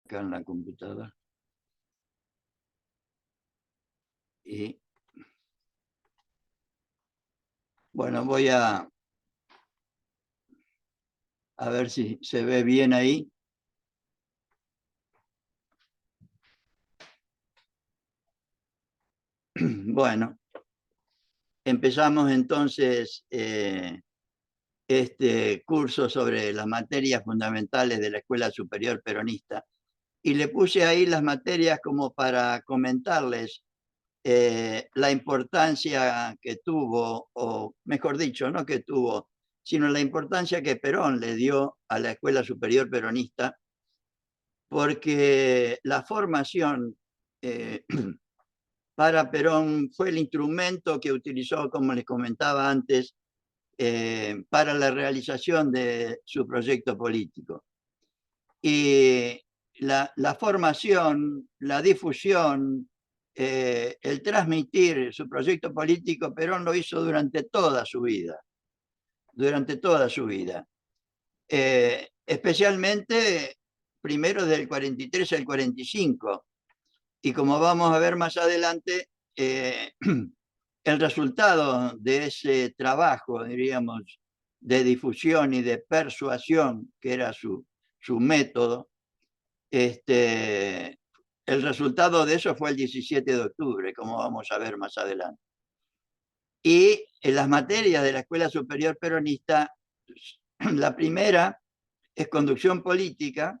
acá en la computadora. Y bueno, voy a ver si se ve bien ahí. Bueno, empezamos entonces este curso sobre las materias fundamentales de la Escuela Superior Peronista. Y le puse ahí las materias como para comentarles la importancia que tuvo, o mejor dicho, no que tuvo, sino la importancia que Perón le dio a la Escuela Superior Peronista, porque la formación para Perón fue el instrumento que utilizó, como les comentaba antes, para la realización de su proyecto político. Y la formación, la difusión, el transmitir su proyecto político, Perón lo hizo durante toda su vida, durante toda su vida. Especialmente primero del 43 al 45. Y como vamos a ver más adelante, el resultado de ese trabajo, diríamos, de difusión y de persuasión, que era su método, el resultado de eso fue el 17 de octubre, como vamos a ver más adelante. Y en las materias de la Escuela Superior Peronista, la primera es conducción política.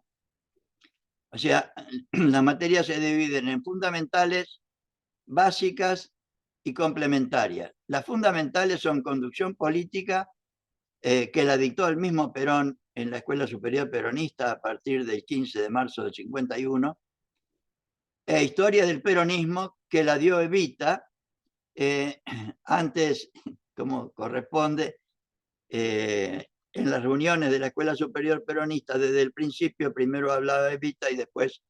O sea, las materias se dividen en fundamentales, básicas y complementarias. Las fundamentales son conducción política, que la dictó el mismo Perón en la Escuela Superior Peronista a partir del 15 de marzo del 51, e historia del peronismo, que la dio Evita, antes, como corresponde, en las reuniones de la Escuela Superior Peronista, desde el principio, primero hablaba Evita y después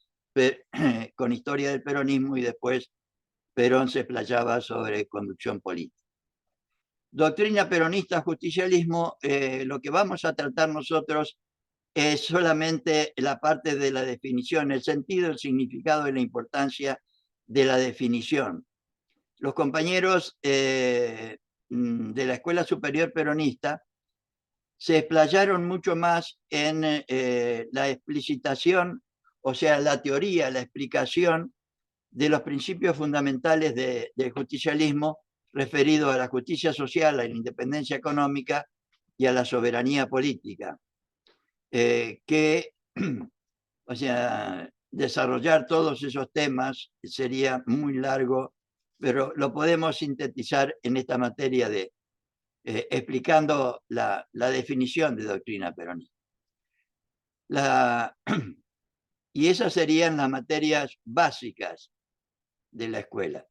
con historia del peronismo, y después Perón se explayaba sobre conducción política. Doctrina peronista, justicialismo, lo que vamos a tratar nosotros es solamente la parte de la definición, el sentido, el significado y la importancia de la definición. Los compañeros de la Escuela Superior Peronista se explayaron mucho más en la explicitación, o sea, la teoría, la explicación de los principios fundamentales del justicialismo, referido a la justicia social, a la independencia económica y a la soberanía política. Que, o sea, desarrollar todos esos temas sería muy largo, pero lo podemos sintetizar en esta materia de explicando la definición de doctrina peronista. Y esas serían las materias básicas de la escuela.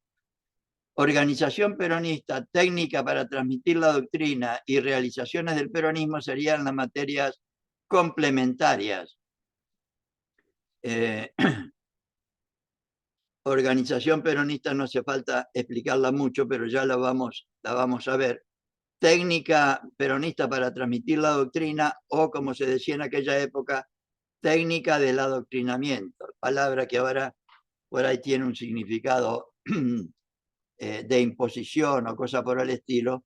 Organización peronista, técnica para transmitir la doctrina y realizaciones del peronismo serían las materias complementarias. Organización peronista no hace falta explicarla mucho, pero ya la vamos a ver. Técnica peronista para transmitir la doctrina, o como se decía en aquella época, técnica del adoctrinamiento, palabra que ahora por ahí tiene un significado de imposición o cosa por el estilo,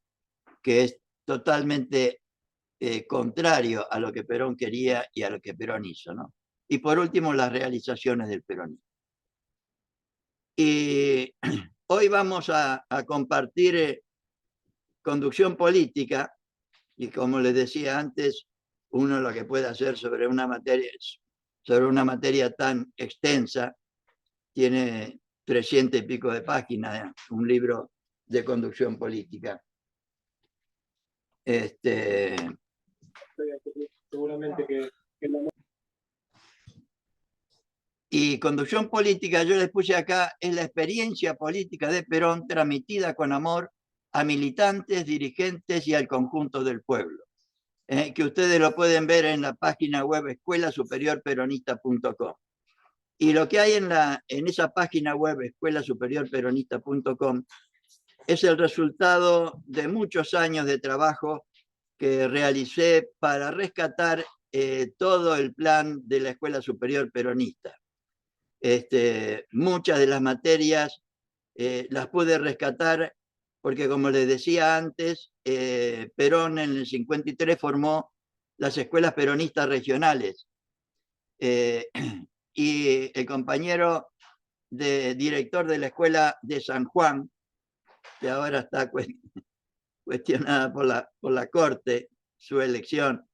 que es totalmente contrario a lo que Perón quería y a lo que Perón hizo, ¿no? Y por último, las realizaciones del peronismo. Y hoy vamos a compartir conducción política, y como les decía antes, uno lo que puede hacer sobre una materia tan extensa, tiene 300 y pico de páginas, un libro de conducción política. Seguramente que Y conducción política, yo les puse acá, es la experiencia política de Perón transmitida con amor a militantes, dirigentes y al conjunto del pueblo. Que ustedes lo pueden ver en la página web escuelasuperiorperonista.com. Y lo que hay en esa página web escuelasuperiorperonista.com es el resultado de muchos años de trabajo que realicé para rescatar todo el plan de la Escuela Superior Peronista. Muchas de las materias las pude rescatar porque, como les decía antes, Perón en el 53 formó las escuelas peronistas regionales. Y el compañero director de la escuela de San Juan, que ahora está cuestionada por la Corte, su elección,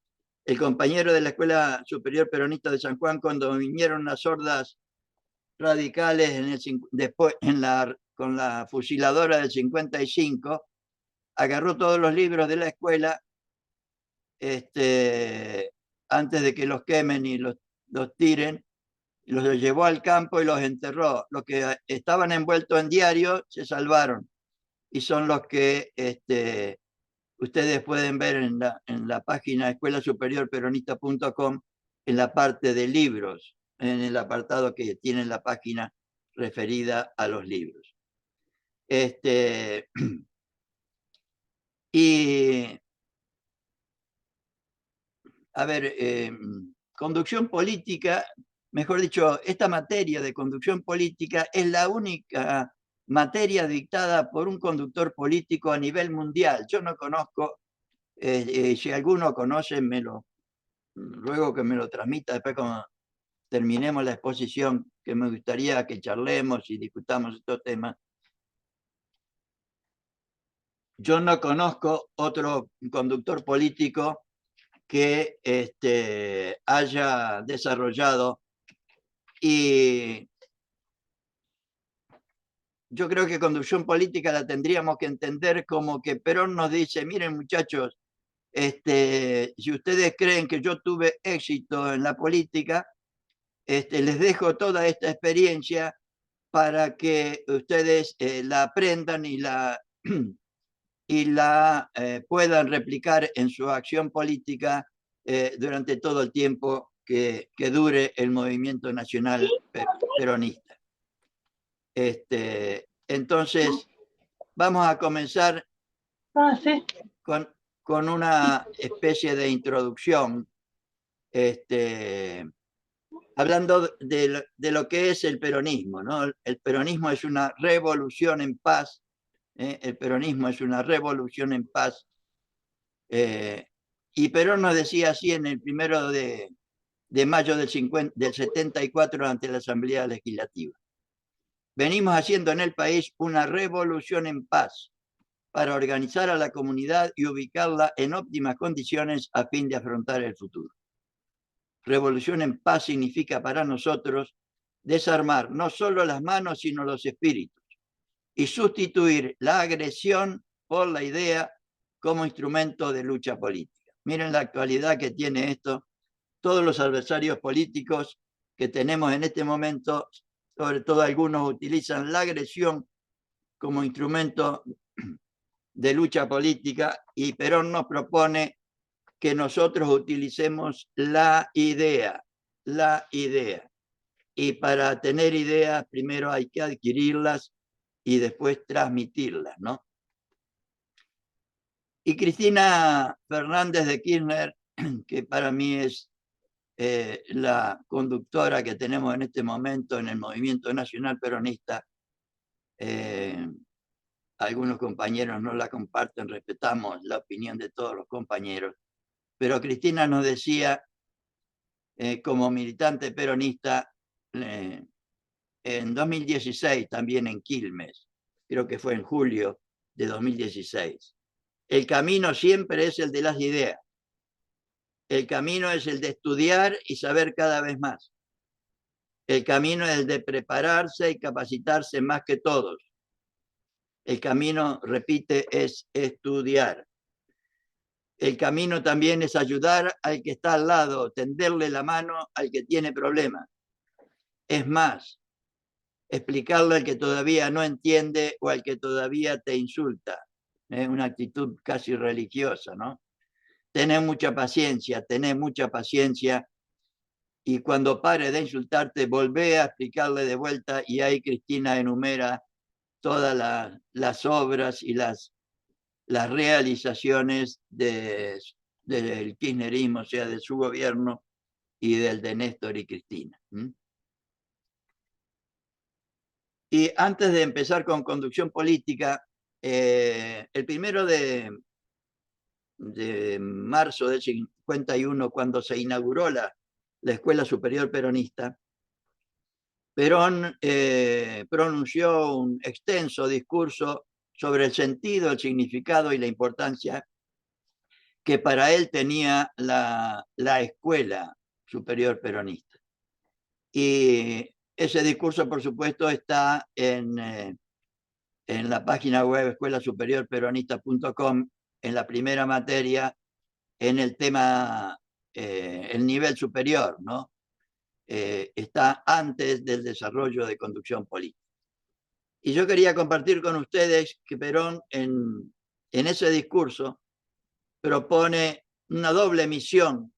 el compañero de la Escuela Superior Peronista de San Juan, cuando vinieron las hordas radicales después, con la fusiladora del 55, agarró todos los libros de la escuela antes de que los quemen y los tiren, los llevó al campo y los enterró. Los que estaban envueltos en diario se salvaron y son los que ustedes pueden ver en la página escuelasuperiorperonista.com, en la parte de libros, en el apartado que tiene la página referida a los libros. Y, a ver, conducción política, mejor dicho, esta materia de conducción política es la única materia dictada por un conductor político a nivel mundial. Yo no conozco, si alguno conoce, luego que me lo transmita después cuando terminemos la exposición, que me gustaría que charlemos y discutamos estos temas. Yo no conozco otro conductor político que haya desarrollado, y yo creo que conducción política la tendríamos que entender como que Perón nos dice: miren, muchachos, si ustedes creen que yo tuve éxito en la política, les dejo toda esta experiencia para que ustedes la aprendan y la puedan replicar en su acción política durante todo el tiempo que dure el movimiento nacional peronista. Entonces, vamos a comenzar con una especie de introducción, hablando de lo que es el peronismo, ¿no? El peronismo es una revolución en paz. El peronismo es una revolución en paz. Y Perón nos decía así en el 1 de mayo del 74 ante la Asamblea Legislativa: venimos haciendo en el país una revolución en paz para organizar a la comunidad y ubicarla en óptimas condiciones a fin de afrontar el futuro. Revolución en paz significa para nosotros desarmar no solo las manos, sino los espíritus, y sustituir la agresión por la idea como instrumento de lucha política. Miren la actualidad que tiene esto. Todos los adversarios políticos que tenemos en este momento, sobre todo algunos, utilizan la agresión como instrumento de lucha política, y Perón nos propone que nosotros utilicemos la idea. Y para tener ideas, primero hay que adquirirlas y después transmitirlas, ¿no? Y Cristina Fernández de Kirchner, que para mí es la conductora que tenemos en este momento en el movimiento nacional peronista, algunos compañeros no la comparten, respetamos la opinión de todos los compañeros, pero Cristina nos decía, como militante peronista, en 2016, también en Quilmes, creo que fue en julio de 2016, el camino siempre es el de las ideas. El camino es el de estudiar y saber cada vez más. El camino es el de prepararse y capacitarse más que todos. El camino, repite, es estudiar. El camino también es ayudar al que está al lado, tenderle la mano al que tiene problemas. Es más, explicarle al que todavía no entiende o al que todavía te insulta. Es una actitud casi religiosa, ¿no? Tené mucha paciencia, y cuando pare de insultarte, volvé a explicarle de vuelta, y ahí Cristina enumera todas las obras y las realizaciones del kirchnerismo, o sea, de su gobierno y del de Néstor y Cristina. Y antes de empezar con conducción política, el 1 de marzo del 51, cuando se inauguró la Escuela Superior Peronista, Perón pronunció un extenso discurso sobre el sentido, el significado y la importancia que para él tenía la Escuela Superior Peronista. Y ese discurso, por supuesto, está en la página web escuelasuperiorperonista.com, en la primera materia, en el tema, el nivel superior, ¿no? Está antes del desarrollo de conducción política. Y yo quería compartir con ustedes que Perón en ese discurso propone una doble misión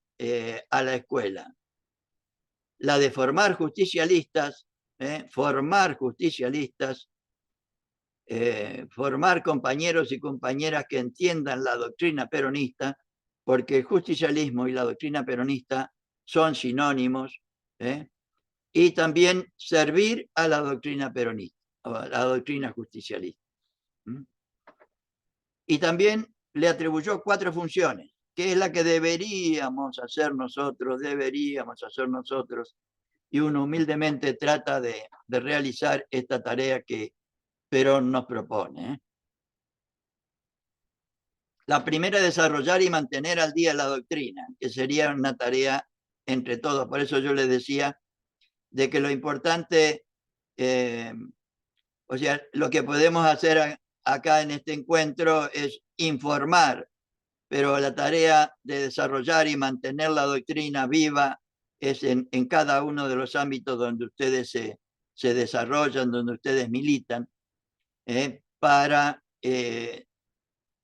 a la escuela: la de formar justicialistas, formar compañeros y compañeras que entiendan la doctrina peronista, porque el justicialismo y la doctrina peronista son sinónimos, y también servir a la doctrina peronista, a la doctrina justicialista. Y también le atribuyó 4 funciones, que es la que deberíamos hacer nosotros, y uno humildemente trata de realizar esta tarea que Perón nos propone. La primera es desarrollar y mantener al día la doctrina, que sería una tarea entre todos. Por eso yo les decía de que lo importante, o sea, lo que podemos hacer acá en este encuentro es informar, pero la tarea de desarrollar y mantener la doctrina viva es en cada uno de los ámbitos donde ustedes se desarrollan, donde ustedes militan, para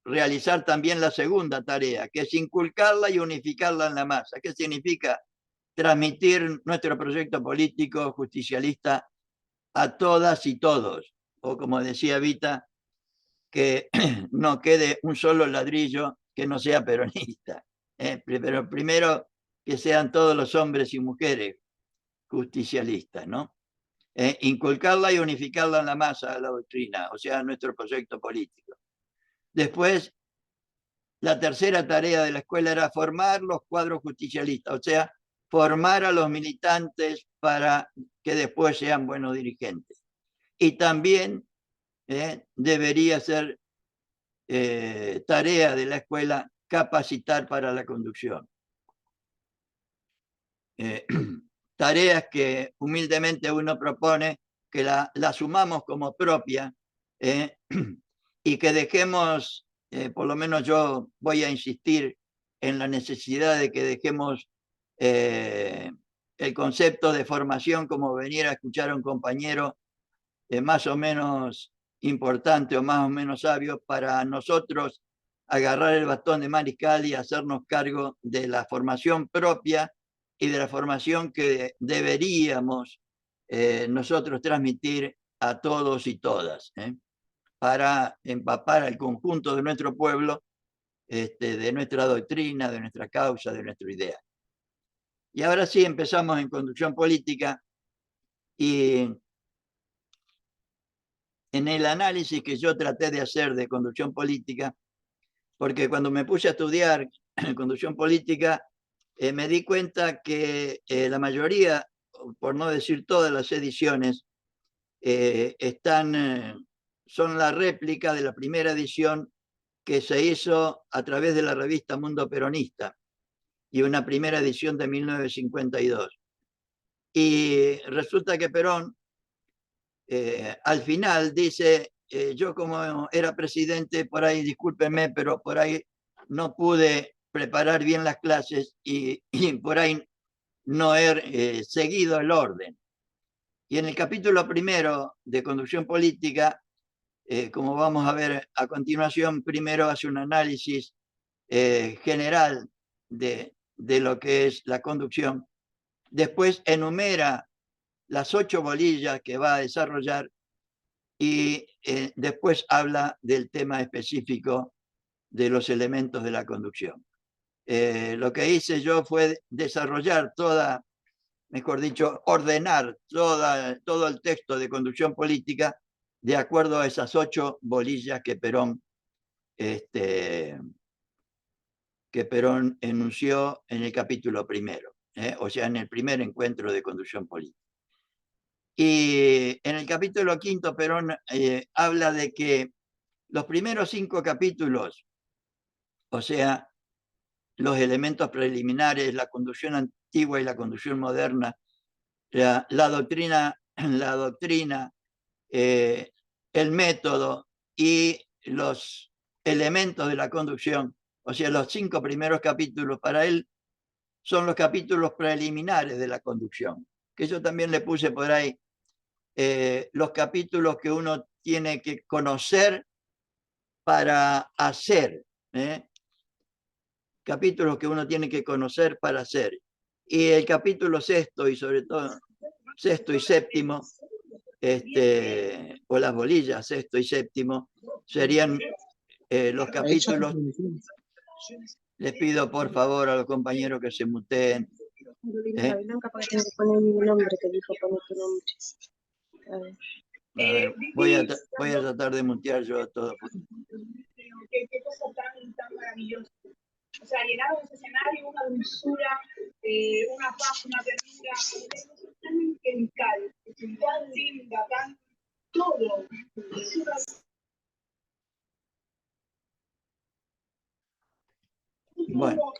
realizar también la segunda tarea, que es inculcarla y unificarla en la masa. ¿Qué significa? Transmitir nuestro proyecto político justicialista a todas y todos, o como decía Vita, que no quede un solo ladrillo que no sea peronista, pero primero que sean todos los hombres y mujeres justicialistas, ¿no? Inculcarla y unificarla en la masa, la doctrina, o sea, nuestro proyecto político. Después, la tercera tarea de la escuela era formar los cuadros justicialistas, o sea, formar a los militantes para que después sean buenos dirigentes. Y también debería ser tarea de la escuela capacitar para la conducción. Tareas que humildemente uno propone que la asumamos como propia, y que dejemos, por lo menos yo voy a insistir en la necesidad de que dejemos el concepto de formación como venir a escuchar a un compañero más o menos importante o más o menos sabio, para nosotros agarrar el bastón de mariscal y hacernos cargo de la formación propia y de la formación que deberíamos nosotros transmitir a todos y todas, para empapar al conjunto de nuestro pueblo de nuestra doctrina, de nuestra causa, de nuestra idea. Y ahora sí empezamos en conducción política, y en el análisis que yo traté de hacer de conducción política, porque cuando me puse a estudiar conducción política, me di cuenta que la mayoría, por no decir todas las ediciones, son la réplica de la primera edición que se hizo a través de la revista Mundo Peronista, y una primera edición de 1952. Y resulta que Perón, al final dice, yo como era presidente, por ahí, discúlpenme, pero por ahí no pude preparar bien las clases y por ahí no he seguido el orden. Y en el capítulo primero de conducción política, como vamos a ver a continuación, primero hace un análisis general de lo que es la conducción. Después enumera las 8 bolillas que va a desarrollar, y después habla del tema específico de los elementos de la conducción. Lo que hice yo fue desarrollar toda mejor dicho, ordenar todo el texto de conducción política de acuerdo a esas 8 bolillas que Perón enunció en el capítulo primero, o sea, en el primer encuentro de conducción política. Y en el capítulo quinto, Perón habla de que los primeros 5 capítulos, o sea, los elementos preliminares, la conducción antigua y la conducción moderna, la doctrina, el método y los elementos de la conducción, o sea, los 5 primeros capítulos para él son los capítulos preliminares de la conducción. Que yo también le puse por ahí los capítulos que uno tiene que conocer para hacer. Capítulos que uno tiene que conocer para hacer. Y el capítulo sexto, y sobre todo sexto y séptimo, o las bolillas sexto y séptimo, serían los capítulos. Les pido por favor a los compañeros que se muteen. A ver, voy a tratar de mutear yo todo. Qué cosa tan maravillosa. O sea, llenaron ese escenario una dulzura, una paz, una ternura, tan angelical, tan linda, tan todo. Bueno.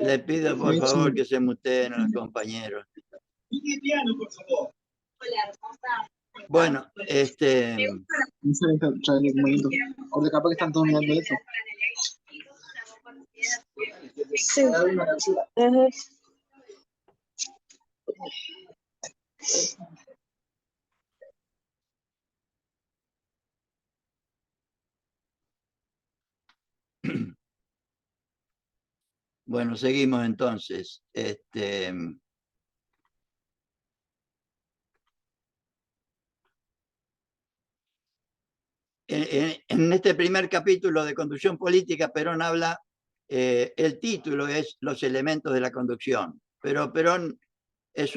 Le pido por favor que se muteen a los compañeros. Bueno, porque capaz que están todos mirando eso. Sí. Bueno, seguimos entonces. En este primer capítulo de conducción política, Perón habla, el título es Los elementos de la conducción, pero Perón es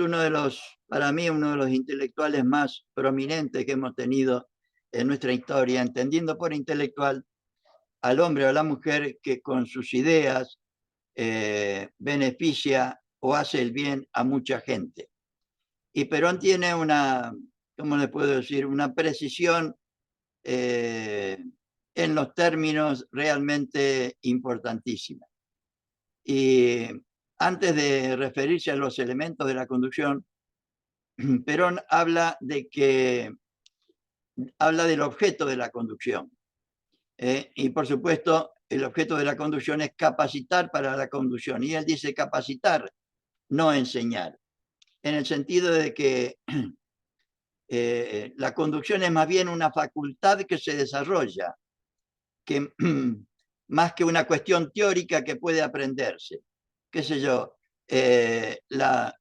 para mí, uno de los intelectuales más prominentes que hemos tenido en nuestra historia, entendiendo por intelectual al hombre o a la mujer que con sus ideas beneficia o hace el bien a mucha gente. Y Perón tiene ¿cómo le puedo decir? Una precisión en los términos realmente importantísima. Y antes de referirse a los elementos de la conducción, Perón habla del objeto de la conducción. Y por supuesto, el objeto de la conducción es capacitar para la conducción. Y él dice capacitar, no enseñar. En el sentido de que la conducción es más bien una facultad que se desarrolla, que más que una cuestión teórica que puede aprenderse. Qué sé yo, las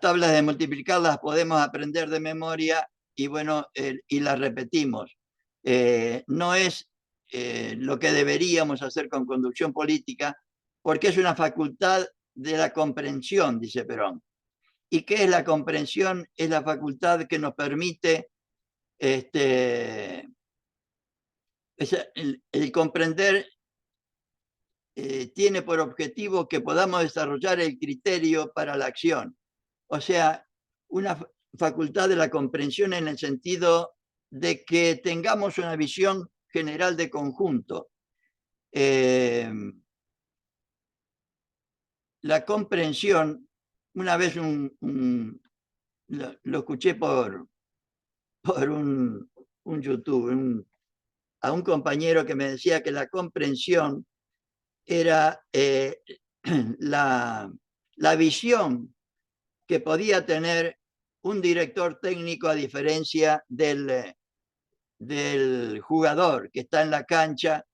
tablas de multiplicar las podemos aprender de memoria y bueno, y las repetimos. No es lo que deberíamos hacer con conducción política, porque es una facultad de la comprensión, dice Perón. ¿Y qué es la comprensión? Es la facultad que nos permite el comprender. Tiene por objetivo que podamos desarrollar el criterio para la acción. O sea, una facultad de la comprensión en el sentido de que tengamos una visión general de conjunto. La comprensión, una vez lo escuché por un YouTube, a un compañero que me decía que la comprensión era la visión que podía tener un director técnico a diferencia del jugador que está en la cancha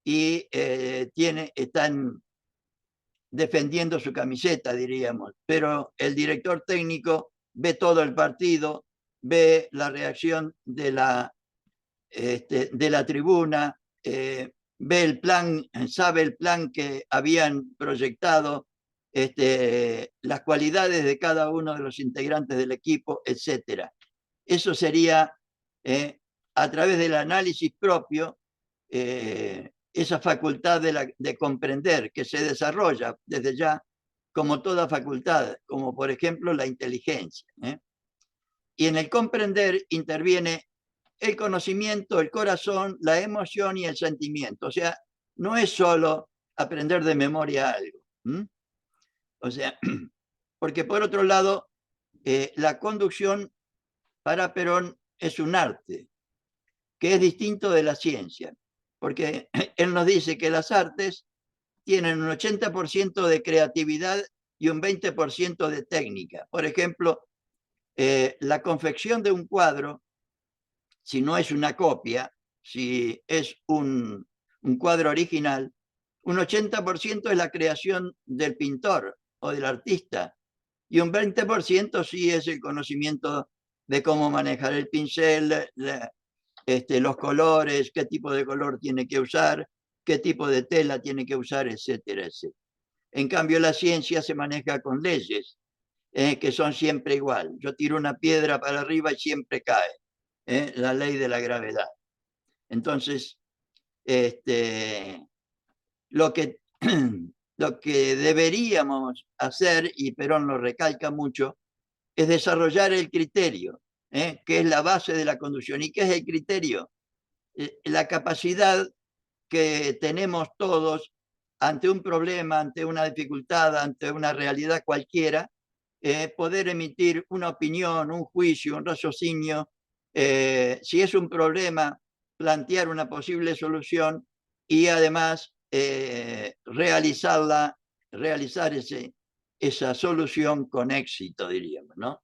y están defendiendo su camiseta, diríamos. Pero el director técnico ve todo el partido, ve la reacción de la tribuna, ve el plan, sabe el plan que habían proyectado, las cualidades de cada uno de los integrantes del equipo, etc. Eso sería, a través del análisis propio, esa facultad de comprender que se desarrolla desde ya como toda facultad, como por ejemplo la inteligencia. Y en el comprender interviene el conocimiento, el corazón, la emoción y el sentimiento. O sea, no es solo aprender de memoria algo. O sea, porque por otro lado, la conducción para Perón es un arte, que es distinto de la ciencia, porque él nos dice que las artes tienen un 80% de creatividad y un 20% de técnica. Por ejemplo, la confección de un cuadro, si no es una copia, si es un cuadro original, un 80% es la creación del pintor o del artista, y un 20% sí es el conocimiento de cómo manejar el pincel, los colores, qué tipo de color tiene que usar, qué tipo de tela tiene que usar, etcétera, etcétera. En cambio, la ciencia se maneja con leyes, que son siempre igual. Yo tiro una piedra para arriba y siempre cae, la ley de la gravedad. Entonces, lo que, lo que deberíamos hacer, y Perón lo recalca mucho, es desarrollar el criterio, que es la base de la conducción. ¿Y qué es el criterio? La capacidad que tenemos todos ante un problema, ante una dificultad, ante una realidad cualquiera, poder emitir una opinión, un juicio, un raciocinio, si es un problema, plantear una posible solución y además realizar esa solución con éxito, diríamos, ¿no?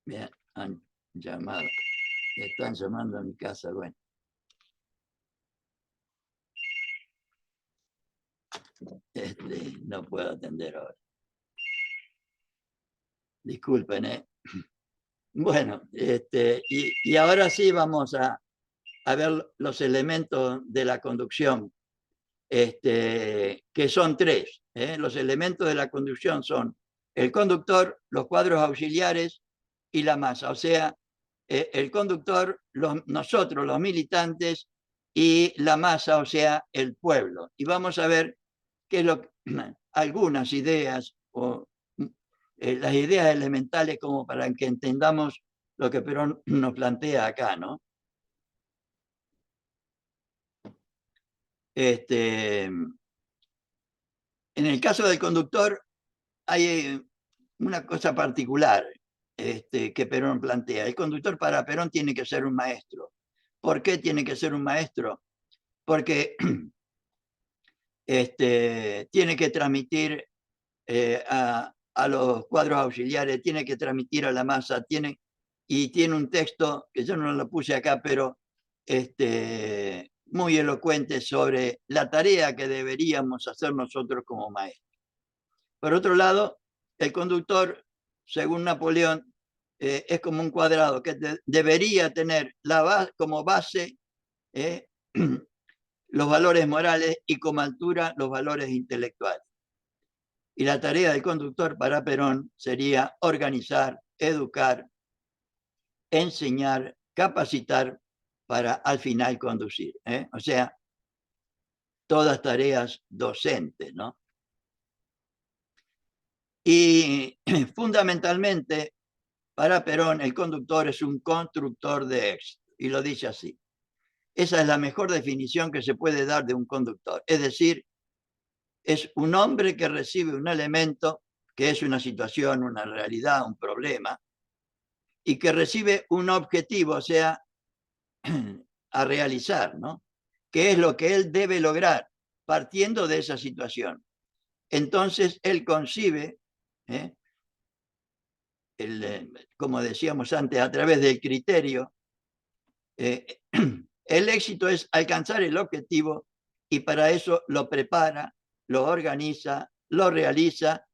Bien, han llamado, están llamando a mi casa, bueno. No puedo atender ahora. Disculpen, Bueno, y ahora sí vamos a ver los elementos de la conducción, que son tres. Los elementos de la conducción son el conductor, los cuadros auxiliares y la masa. O sea, el conductor, nosotros los militantes, y la masa, o sea, el pueblo. Y vamos a ver qué es algunas ideas o las ideas elementales como para que entendamos lo que Perón nos plantea acá, ¿no? En el caso del conductor hay una cosa particular, que Perón plantea. El conductor para Perón tiene que ser un maestro. ¿Por qué tiene que ser un maestro? Porque tiene que transmitir a los cuadros auxiliares, tiene que transmitir a la masa, y tiene un texto que yo no lo puse acá, pero muy elocuente sobre la tarea que deberíamos hacer nosotros como maestros. Por otro lado, el conductor, según Napoleón, es como un cuadrado que debería tener como base los valores morales y como altura los valores intelectuales. Y la tarea del conductor para Perón sería organizar, educar, enseñar, capacitar para al final conducir. O sea, todas tareas docentes, ¿no? Y fundamentalmente, para Perón, el conductor es un constructor de éxito, y lo dice así. Esa es la mejor definición que se puede dar de un conductor. Es decir, es un hombre que recibe un elemento, que es una situación, una realidad, un problema, y que recibe un objetivo, o sea, a realizar, ¿no? ¿Qué es lo que él debe lograr partiendo de esa situación? Entonces, él concibe, como decíamos antes, a través del criterio, el éxito es alcanzar el objetivo y para eso lo prepara, lo organiza, lo realiza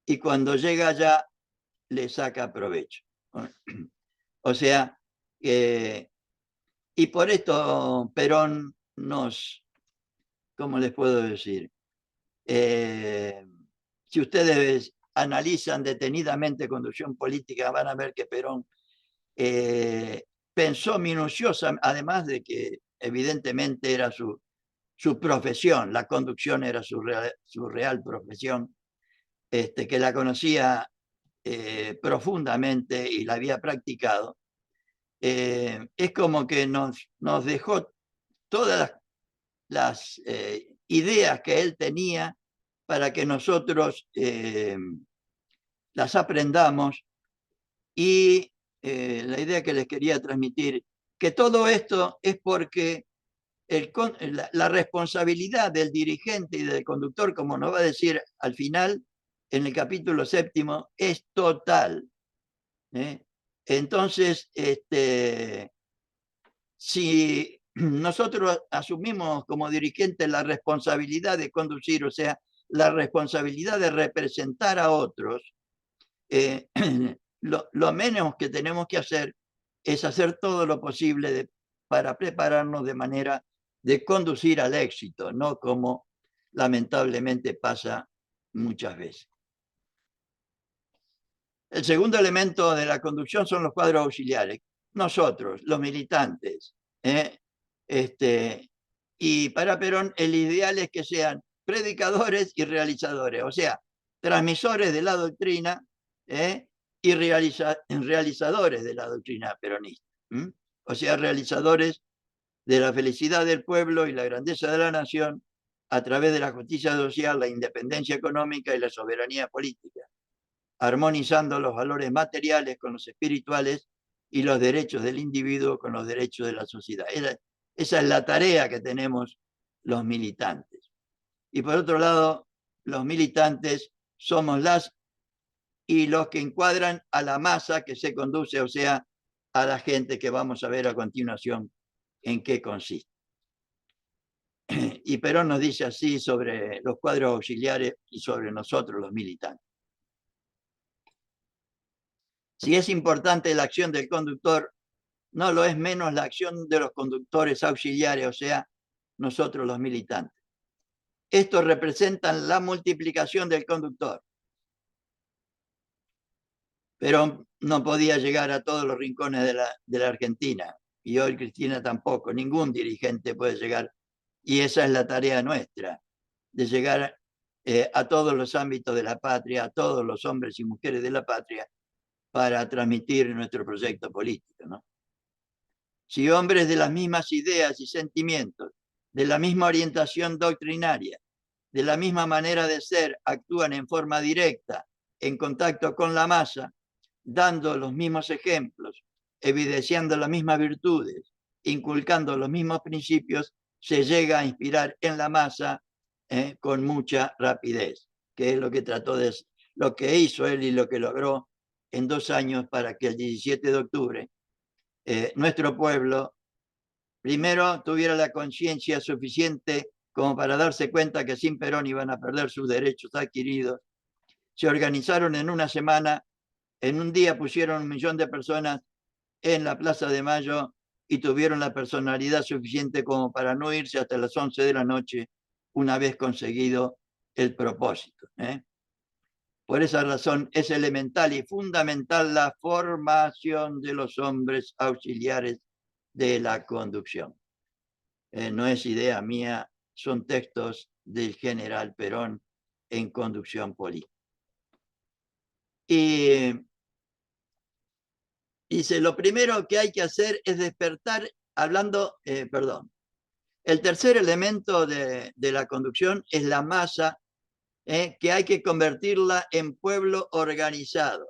y cuando llega allá le saca provecho. O sea, y por esto Perón nos, ¿cómo les puedo decir? Si ustedes analizan detenidamente conducción política, van a ver que Perón pensó minuciosa, además de que evidentemente era su profesión, la conducción era su real profesión, que la conocía profundamente y la había practicado. Es como que nos dejó todas las ideas que él tenía para que nosotros las aprendamos, y la idea que les quería transmitir, que todo esto es porque la responsabilidad del dirigente y del conductor, como nos va a decir al final, en el capítulo 7, es total. Entonces, si nosotros asumimos como dirigentes la responsabilidad de conducir, o sea, la responsabilidad de representar a otros, lo menos que tenemos que hacer es hacer todo lo posible para prepararnos de manera de conducir al éxito, no como lamentablemente pasa muchas veces. El segundo elemento de la conducción son los cuadros auxiliares. Nosotros, los militantes. Y para Perón el ideal es que sean predicadores y realizadores, o sea, transmisores de la doctrina y realizadores de la doctrina peronista. O sea, realizadores de la felicidad del pueblo y la grandeza de la nación a través de la justicia social, la independencia económica y la soberanía política, armonizando los valores materiales con los espirituales y los derechos del individuo con los derechos de la sociedad. Esa es la tarea que tenemos los militantes. Y por otro lado, los militantes somos los que encuadran a la masa que se conduce, o sea, a la gente que vamos a ver a continuación en qué consiste. Y Perón nos dice así sobre los cuadros auxiliares y sobre nosotros los militantes. Si es importante la acción del conductor, no lo es menos la acción de los conductores auxiliares, o sea, nosotros los militantes. Estos representan la multiplicación del conductor. Pero no podía llegar a todos los rincones de la Argentina, y hoy Cristina tampoco, ningún dirigente puede llegar, y esa es la tarea nuestra, de llegar a todos los ámbitos de la patria, a todos los hombres y mujeres de la patria, para transmitir nuestro proyecto político, ¿no? Si hombres de las mismas ideas y sentimientos, de la misma orientación doctrinaria, de la misma manera de ser, actúan en forma directa, en contacto con la masa, dando los mismos ejemplos, evidenciando las mismas virtudes, inculcando los mismos principios, se llega a inspirar en la masa con mucha rapidez, que es lo que lo que hizo él y lo que logró en 2 años para que el 17 de octubre nuestro pueblo primero tuviera la conciencia suficiente como para darse cuenta que sin Perón iban a perder sus derechos adquiridos. Se organizaron en una semana, en un día pusieron 1 millón de personas en la Plaza de Mayo y tuvieron la personalidad suficiente como para no irse hasta las 11 de la noche una vez conseguido el propósito. Por esa razón es elemental y fundamental la formación de los hombres auxiliares de la conducción. No es idea mía, son textos del general Perón en Conducción Política. Y dice, lo primero que hay que hacer es despertar, el tercer elemento de la conducción es la masa, que hay que convertirla en pueblo organizado.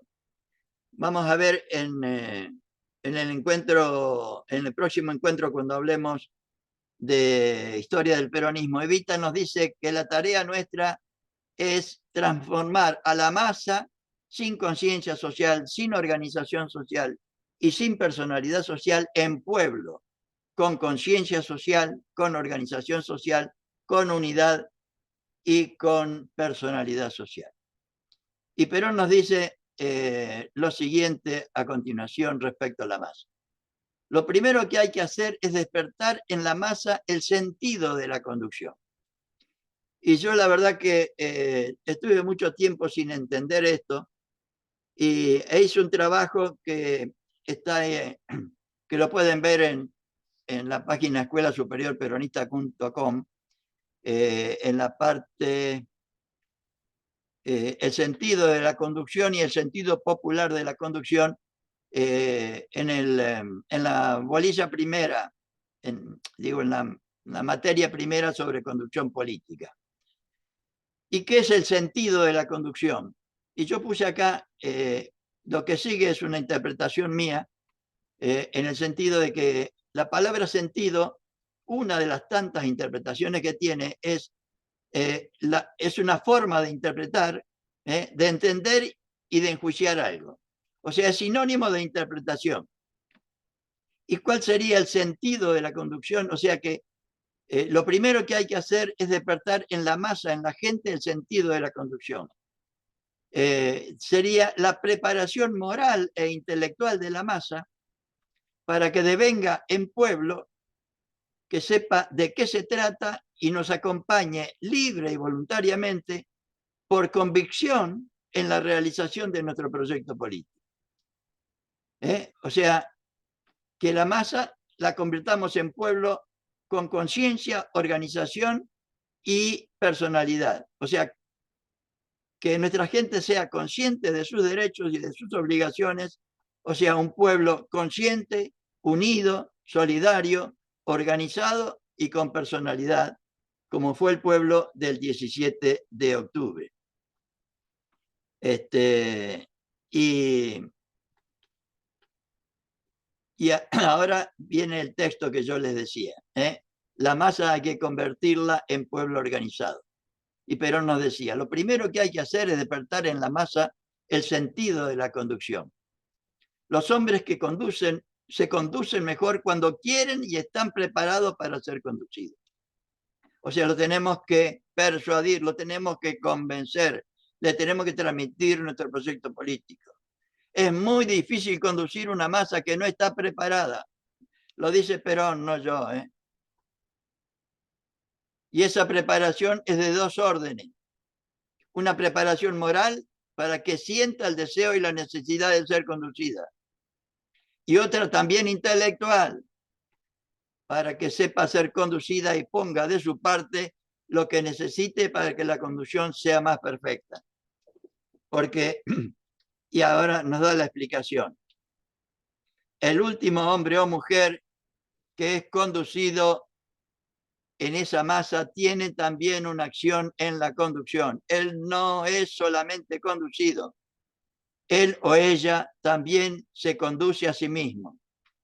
Vamos a ver en el próximo encuentro, cuando hablemos de historia del peronismo. Evita nos dice que la tarea nuestra es transformar a la masa sin conciencia social, sin organización social y sin personalidad social en pueblo, con conciencia social, con organización social, con unidad y con personalidad social. Y Perón nos dice, lo siguiente a continuación respecto a la masa. Lo primero que hay que hacer es despertar en la masa el sentido de la conducción. Y yo la verdad que estuve mucho tiempo sin entender esto e hice un trabajo que está, que lo pueden ver en la página escuelasuperiorperonista.com, en la parte el sentido de la conducción y el sentido popular de la conducción, en la bolilla primera, digo, en la materia primera sobre conducción política. ¿Y qué es el sentido de la conducción? Y yo puse acá, lo que sigue es una interpretación mía, en el sentido de que la palabra sentido, una de las tantas interpretaciones que tiene es una forma de interpretar, de entender y de enjuiciar algo. O sea, es sinónimo de interpretación. ¿Y cuál sería el sentido de la conducción? O sea que lo primero que hay que hacer es despertar en la masa, en la gente, el sentido de la conducción. Sería la preparación moral e intelectual de la masa para que devenga en pueblo, que sepa de qué se trata y nos acompañe libre y voluntariamente por convicción en la realización de nuestro proyecto político. O sea, que la masa la convirtamos en pueblo con conciencia, organización y personalidad. O sea, que nuestra gente sea consciente de sus derechos y de sus obligaciones, o sea, un pueblo consciente, unido, solidario, organizado y con personalidad, como fue el pueblo del 17 de octubre. Y ahora viene el texto que yo les decía. La masa hay que convertirla en pueblo organizado. Y Perón nos decía, lo primero que hay que hacer es despertar en la masa el sentido de la conducción. Los hombres que conducen se conducen mejor cuando quieren y están preparados para ser conducidos. O sea, lo tenemos que persuadir, lo tenemos que convencer, le tenemos que transmitir nuestro proyecto político. Es muy difícil conducir una masa que no está preparada. Lo dice Perón, no yo. Y esa preparación es de dos órdenes. Una preparación moral para que sienta el deseo y la necesidad de ser conducida. Y otra también intelectual, para que sepa ser conducida y ponga de su parte lo que necesite para que la conducción sea más perfecta. Porque, y ahora nos da la explicación, el último hombre o mujer que es conducido en esa masa tiene también una acción en la conducción. Él no es solamente conducido, él o ella también se conduce a sí mismo.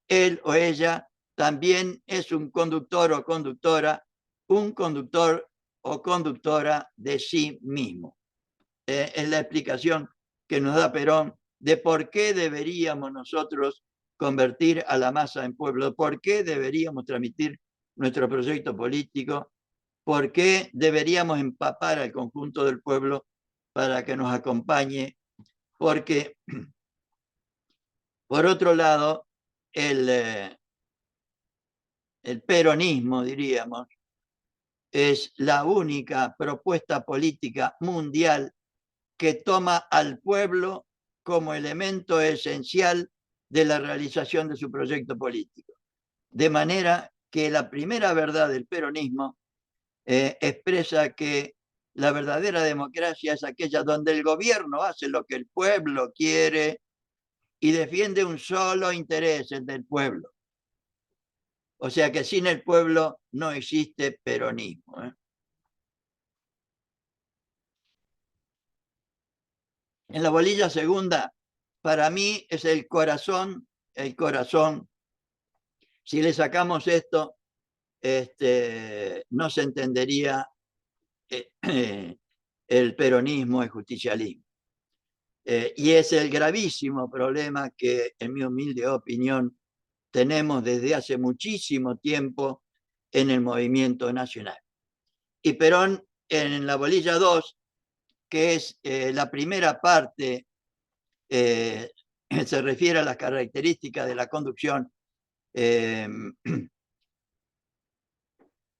Él o ella también es un conductor o conductora, un conductor o conductora de sí mismo. Es la explicación que nos da Perón de por qué deberíamos nosotros convertir a la masa en pueblo, por qué deberíamos transmitir nuestro proyecto político, por qué deberíamos empapar al conjunto del pueblo para que nos acompañe, porque, por otro lado, el peronismo, diríamos, es la única propuesta política mundial que toma al pueblo como elemento esencial de la realización de su proyecto político. De manera que la primera verdad del peronismo expresa que la verdadera democracia es aquella donde el gobierno hace lo que el pueblo quiere y defiende un solo interés, el del pueblo. O sea que sin el pueblo no existe peronismo. En la bolilla segunda, para mí es el corazón. Si le sacamos esto, no se entendería el peronismo, el justicialismo. Y es el gravísimo problema que, en mi humilde opinión, tenemos desde hace muchísimo tiempo en el movimiento nacional. Y Perón, en la bolilla 2, que es la primera parte se refiere a las características de la conducción.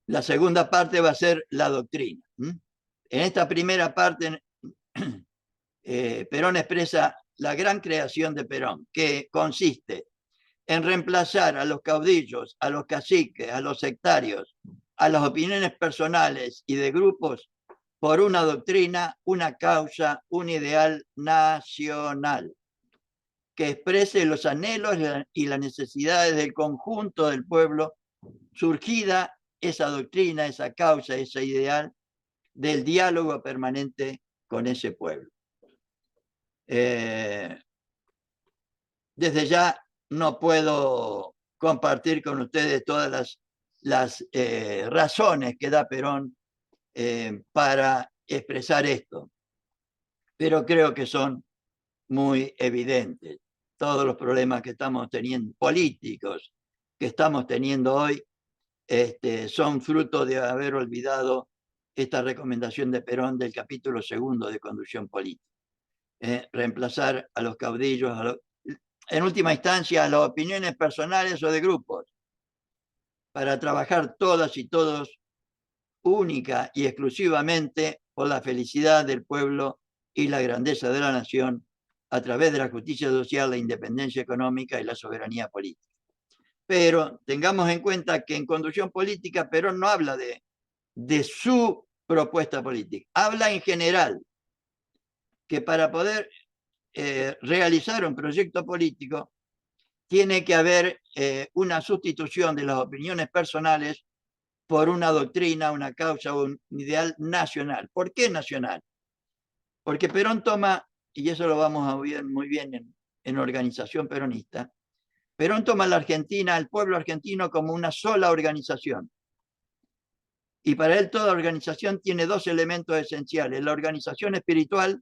La segunda parte va a ser la doctrina. En esta primera parte, Perón expresa la gran creación de Perón, que consiste en reemplazar a los caudillos, a los caciques, a los sectarios, a las opiniones personales y de grupos por una doctrina, una causa, un ideal nacional que exprese los anhelos y las necesidades del conjunto del pueblo, surgida esa doctrina, esa causa, ese ideal del diálogo permanente con ese pueblo. Desde ya no puedo compartir con ustedes todas las razones que da Perón para expresar esto, pero creo que son muy evidentes. Todos los problemas que estamos teniendo, políticos, que estamos teniendo hoy, son fruto de haber olvidado esta recomendación de Perón del capítulo 2 de Conducción Política. Reemplazar a los caudillos, en última instancia, a las opiniones personales o de grupos, para trabajar todas y todos única y exclusivamente por la felicidad del pueblo y la grandeza de la nación a través de la justicia social, la independencia económica y la soberanía política. Pero tengamos en cuenta que en Conducción Política Perón no habla de su propuesta política, habla en general que para poder realizar un proyecto político tiene que haber una sustitución de las opiniones personales por una doctrina, una causa, un ideal nacional. ¿Por qué nacional? Porque Perón toma, y eso lo vamos a ver muy bien en Organización Peronista, Perón toma a la Argentina, al pueblo argentino, como una sola organización. Y para él toda organización tiene dos elementos esenciales. La organización espiritual,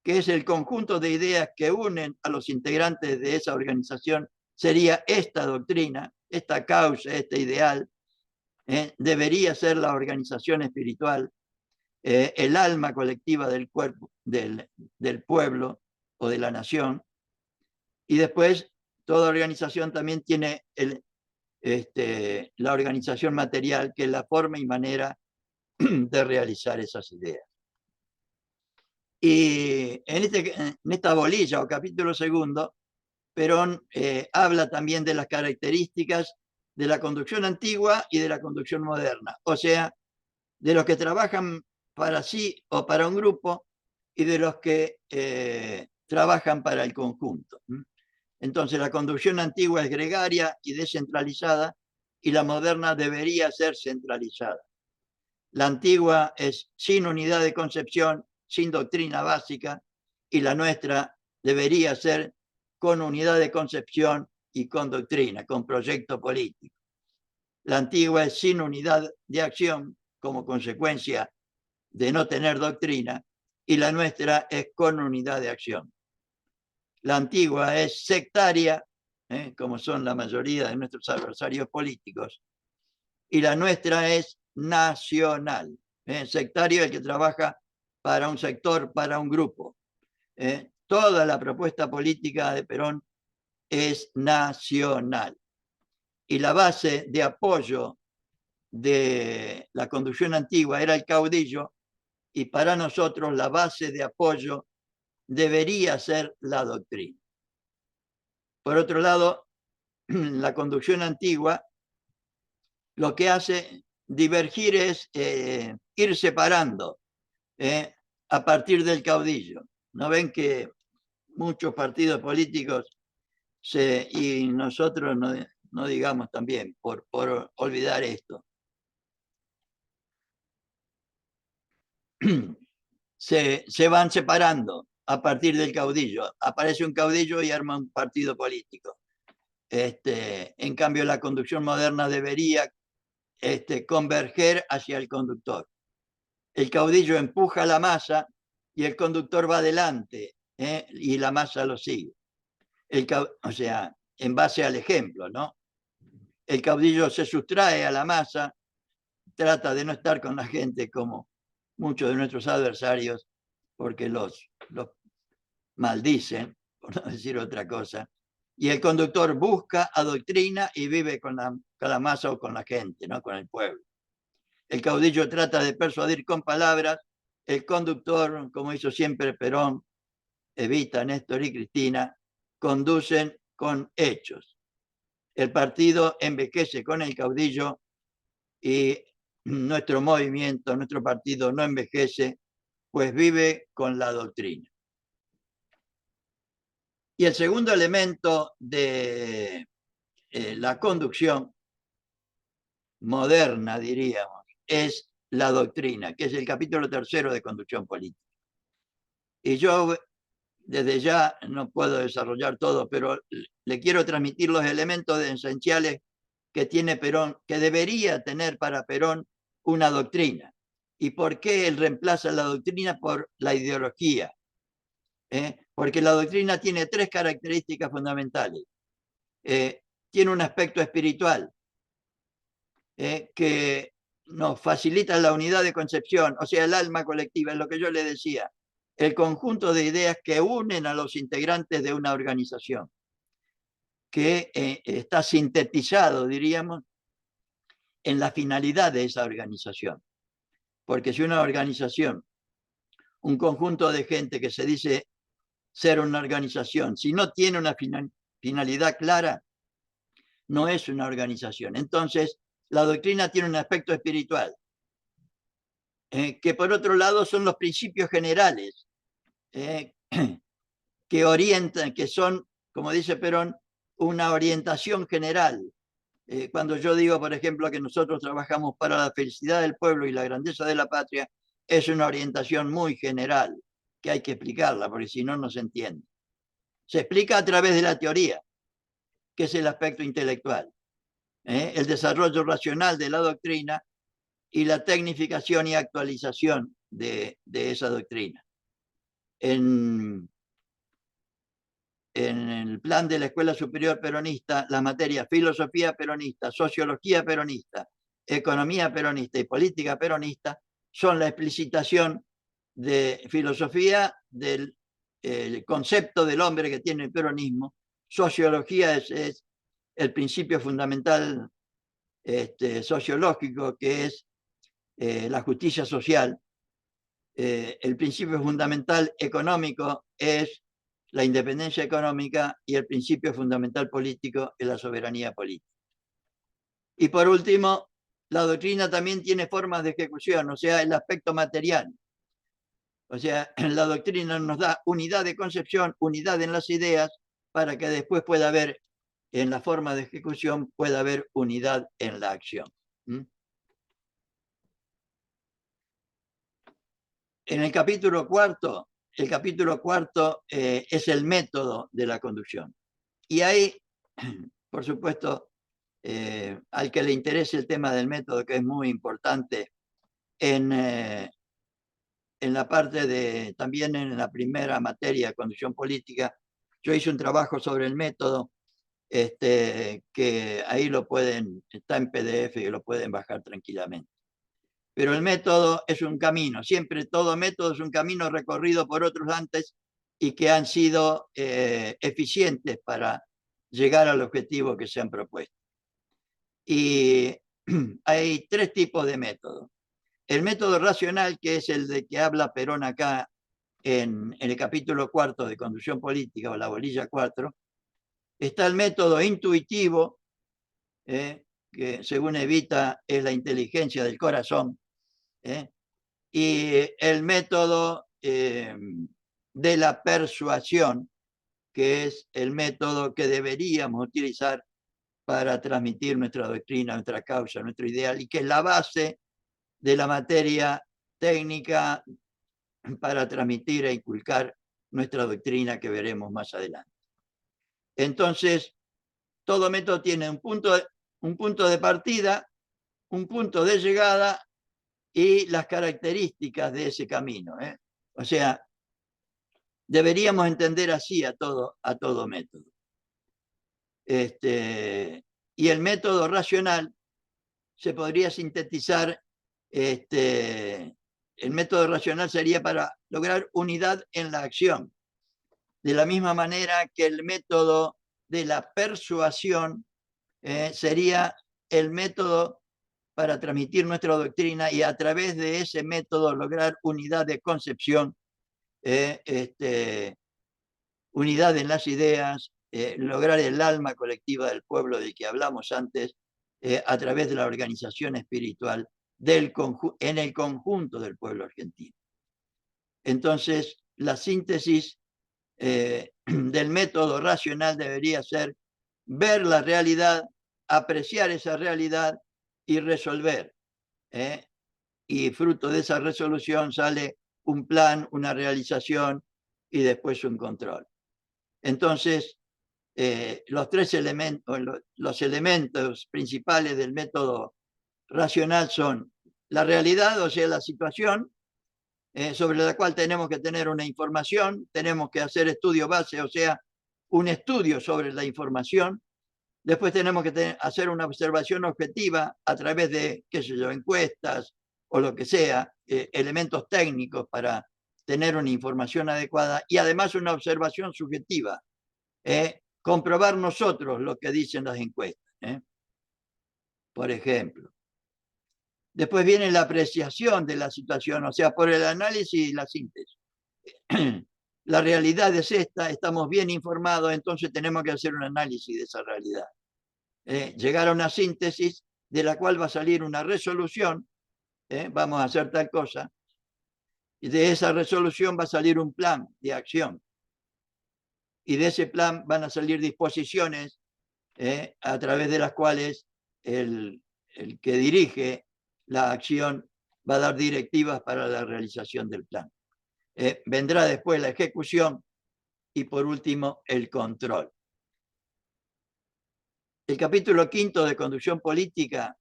que es el conjunto de ideas que unen a los integrantes de esa organización, sería esta doctrina, esta causa, este ideal. Debería ser la organización espiritual, el alma colectiva del cuerpo, del pueblo o de la nación. Y después, toda organización también tiene la organización material, que es la forma y manera de realizar esas ideas. Y en esta bolilla o capítulo 2, Perón habla también de las características de la conducción antigua y de la conducción moderna, o sea, de los que trabajan para sí o para un grupo y de los que trabajan para el conjunto. Entonces, la conducción antigua es gregaria y descentralizada, y la moderna debería ser centralizada. La antigua es sin unidad de concepción, sin doctrina básica, y la nuestra debería ser con unidad de concepción y con doctrina, con proyecto político. La antigua es sin unidad de acción como consecuencia de no tener doctrina, y la nuestra es con unidad de acción. La antigua es sectaria, como son la mayoría de nuestros adversarios políticos, y la nuestra es nacional. Sectario el que trabaja para un sector, para un grupo. Toda la propuesta política de Perón es nacional. Y la base de apoyo de la conducción antigua era el caudillo, y para nosotros la base de apoyo debería ser la doctrina. Por otro lado, la conducción antigua lo que hace divergir es ir separando a partir del caudillo. ¿No ven que muchos partidos políticos y nosotros no digamos también, por olvidar esto, se van separando a partir del caudillo? Aparece un caudillo y arma un partido político. En cambio, la conducción moderna debería converger hacia el conductor. El caudillo empuja a la masa y el conductor va adelante, y la masa lo sigue. O sea, en base al ejemplo, ¿no? El caudillo se sustrae a la masa, trata de no estar con la gente como muchos de nuestros adversarios, porque los maldicen, por no decir otra cosa. Y el conductor busca, adoctrina y vive con la masa o con la gente, ¿no? Con el pueblo. El caudillo trata de persuadir con palabras, el conductor, como hizo siempre Perón, Evita, Néstor y Cristina, conducen con hechos. El partido envejece con el caudillo y nuestro movimiento, nuestro partido no envejece, pues vive con la doctrina. Y el segundo elemento de la conducción moderna, diríamos, es la doctrina, que es el capítulo 3 de Conducción Política. Y yo desde ya no puedo desarrollar todo, pero le quiero transmitir los elementos esenciales que tiene Perón, que debería tener para Perón una doctrina. ¿Y por qué él reemplaza la doctrina por la ideología? Porque la doctrina tiene 3 características fundamentales. Tiene un aspecto espiritual, que nos facilita la unidad de concepción, o sea, el alma colectiva, es lo que yo le decía, el conjunto de ideas que unen a los integrantes de una organización, que está sintetizado, diríamos, en la finalidad de esa organización. Porque si una organización, un conjunto de gente que se dice ser una organización, si no tiene una finalidad clara, no es una organización. Entonces, la doctrina tiene un aspecto espiritual, que por otro lado son los principios generales, que orientan, que son, como dice Perón, una orientación general. Cuando yo digo, por ejemplo, que nosotros trabajamos para la felicidad del pueblo y la grandeza de la patria, es una orientación muy general, que hay que explicarla, porque si no, no se entiende. Se explica a través de la teoría, que es el aspecto intelectual, el desarrollo racional de la doctrina y la tecnificación y actualización de esa doctrina. En el plan de la Escuela Superior Peronista, las materias filosofía peronista, sociología peronista, economía peronista y política peronista son la explicitación de filosofía del concepto del hombre que tiene el peronismo. Sociología es el principio fundamental sociológico, que es la justicia social. El principio fundamental económico es la independencia económica y el principio fundamental político es la soberanía política. Y por último, la doctrina también tiene formas de ejecución, o sea, el aspecto material. O sea, la doctrina nos da unidad de concepción, unidad en las ideas, para que después pueda haber, en la forma de ejecución, pueda haber unidad en la acción. En el capítulo cuarto es el método de la conducción. Y ahí, por supuesto, al que le interese el tema del método, que es muy importante, en la parte de, también en la primera materia de conducción política, yo hice un trabajo sobre el método, que ahí lo pueden, está en PDF y lo pueden bajar tranquilamente. Pero el método es un camino, siempre todo método es un camino recorrido por otros antes y que han sido eficientes para llegar al objetivo que se han propuesto. Y hay 3 tipos de métodos. El método racional, que es el de que habla Perón acá en el capítulo 4 de Conducción Política, o la bolilla 4. Está el método intuitivo, que según Evita es la inteligencia del corazón, y el método de la persuasión, que es el método que deberíamos utilizar para transmitir nuestra doctrina, nuestra causa, nuestro ideal, y que es la base de la materia técnica para transmitir e inculcar nuestra doctrina, que veremos más adelante. Entonces, todo método tiene un punto de partida, un punto de llegada y las características de ese camino. O sea, deberíamos entender así a todo método. Y el método racional se podría sintetizar, el método racional sería para lograr unidad en la acción. de la misma manera que el método de la persuasión sería el método para transmitir nuestra doctrina y a través de ese método lograr unidad de concepción, unidad en las ideas, lograr el alma colectiva del pueblo del que hablamos antes, a través de la organización espiritual en el conjunto del pueblo argentino. Entonces, la síntesis del método racional debería ser ver la realidad, apreciar esa realidad y resolver. Y fruto de esa resolución sale un plan, una realización y después un control. Entonces, los elementos principales del método racional son la realidad, o sea, la situación, sobre la cual tenemos que tener una información, tenemos que hacer estudio base, o sea, un estudio sobre la información. Después tenemos que hacer una observación objetiva a través de, qué sé yo, encuestas o lo que sea, elementos técnicos para tener una información adecuada y además una observación subjetiva. Comprobar nosotros lo que dicen las encuestas, por ejemplo. Después viene la apreciación de la situación, o sea, por el análisis y la síntesis. La realidad es esta, estamos bien informados, entonces tenemos que hacer un análisis de esa realidad. Llegar a una síntesis de la cual va a salir una resolución, vamos a hacer tal cosa, y de esa resolución va a salir un plan de acción. Y de ese plan van a salir disposiciones a través de las cuales el que dirige la acción va a dar directivas para la realización del plan. Vendrá después la ejecución y por último el control. El capítulo 5 de conducción política,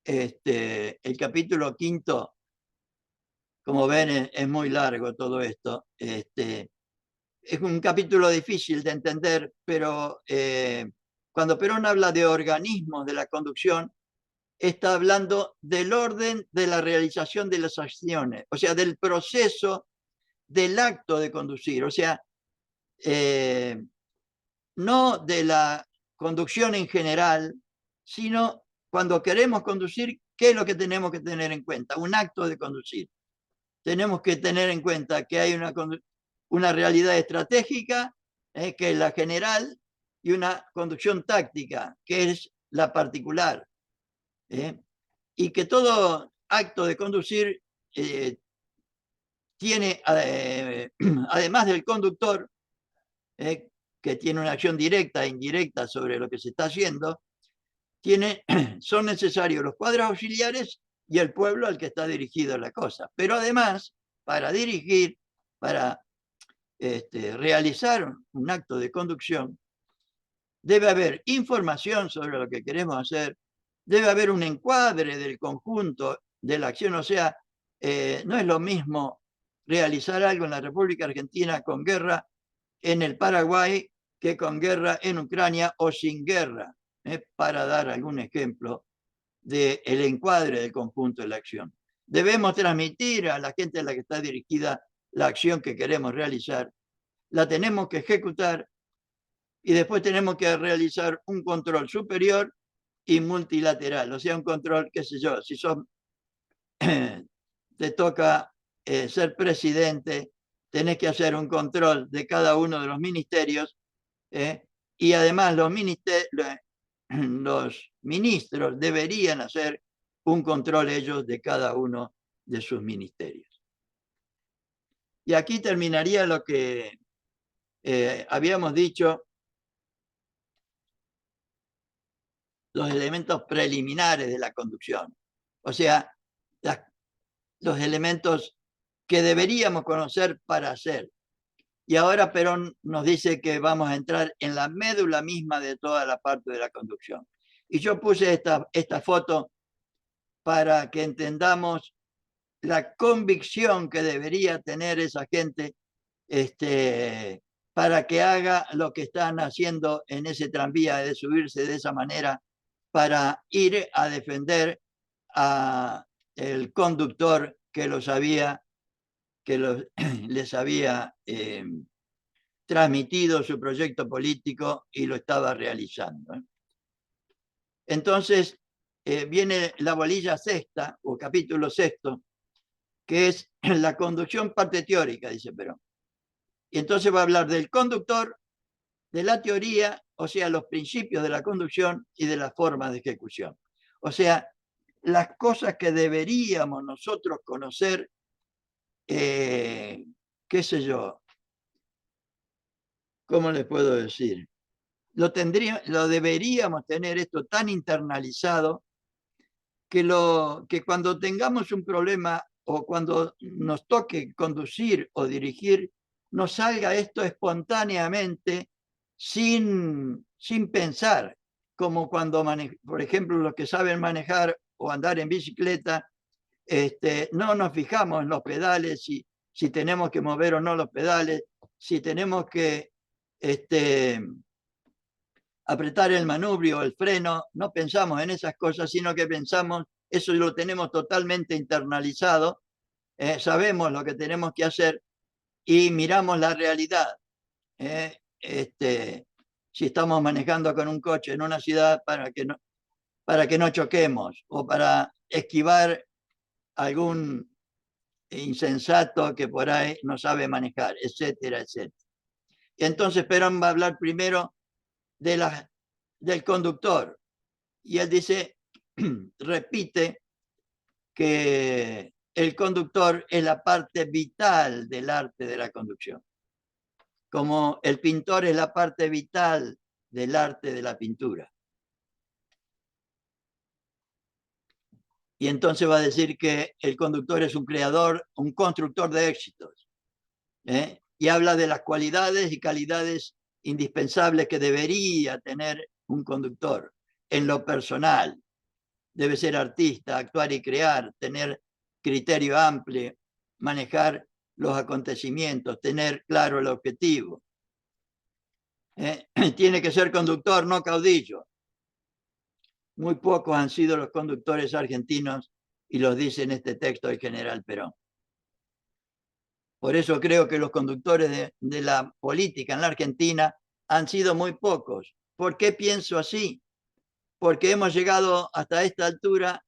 el capítulo 5, como ven, es muy largo todo esto. Es un capítulo difícil de entender, pero cuando Perón habla de organismos de la conducción, está hablando del orden de la realización de las acciones, o sea, del proceso del acto de conducir, o sea, no de la conducción en general, sino cuando queremos conducir, ¿qué es lo que tenemos que tener en cuenta? Un acto de conducir. Tenemos que tener en cuenta que hay una realidad estratégica, que es la general, y una conducción táctica, que es la particular. Y que todo acto de conducir tiene, además del conductor, que tiene una acción directa e indirecta sobre lo que se está haciendo, son necesarios los cuadros auxiliares y el pueblo al que está dirigido la cosa. Pero además, para dirigir, para realizar un acto de conducción, debe haber información sobre lo que queremos hacer, debe haber un encuadre del conjunto de la acción, o sea, no es lo mismo realizar algo en la República Argentina con guerra en el Paraguay que con guerra en Ucrania o sin guerra, para dar algún ejemplo del encuadre del conjunto de la acción. Debemos transmitir a la gente a la que está dirigida la acción que queremos realizar, la tenemos que ejecutar y después tenemos que realizar un control superior y multilateral, o sea, un control, qué sé yo, si te toca ser presidente, tenés que hacer un control de cada uno de los ministerios, y además los ministros deberían hacer un control ellos de cada uno de sus ministerios. Y aquí terminaría lo que habíamos dicho, los elementos preliminares de la conducción, o sea, los elementos que deberíamos conocer para hacer. Y ahora Perón nos dice que vamos a entrar en la médula misma de toda la parte de la conducción. Y yo puse esta foto para que entendamos la convicción que debería tener esa gente para que haga lo que están haciendo en ese tranvía, de subirse de esa manera para ir a defender a el conductor que les había transmitido su proyecto político y lo estaba realizando. Entonces viene la bolilla sexta, o capítulo sexto, que es la conducción parte teórica, dice Perón. Y entonces va a hablar del conductor, de la teoría, o sea, los principios de la conducción y de las formas de ejecución. O sea, las cosas que deberíamos nosotros conocer, qué sé yo, ¿cómo les puedo decir? Lo deberíamos tener esto tan internalizado que cuando tengamos un problema o cuando nos toque conducir o dirigir, nos salga esto espontáneamente sin pensar, como cuando, por ejemplo, los que saben manejar o andar en bicicleta, no nos fijamos en los pedales, si tenemos que mover o no los pedales, si tenemos que apretar el manubrio o el freno, no pensamos en esas cosas, sino que pensamos, eso lo tenemos totalmente internalizado, sabemos lo que tenemos que hacer y miramos la realidad. Si estamos manejando con un coche en una ciudad para que no choquemos o para esquivar algún insensato que por ahí no sabe manejar, etcétera, etcétera. Y entonces Perón va a hablar primero del conductor. Y él dice, repite, que el conductor es la parte vital del arte de la conducción. Como el pintor es la parte vital del arte de la pintura. Y entonces va a decir que el conductor es un creador, un constructor de éxitos. Y habla de las cualidades y calidades indispensables que debería tener un conductor en lo personal. Debe ser artista, actuar y crear, tener criterio amplio, manejar los acontecimientos, tener claro el objetivo. Tiene que ser conductor, no caudillo. Muy pocos han sido los conductores argentinos y los dice en este texto el general Perón. Por eso creo que los conductores de la política en la Argentina han sido muy pocos. ¿Por qué pienso así? Porque hemos llegado hasta esta altura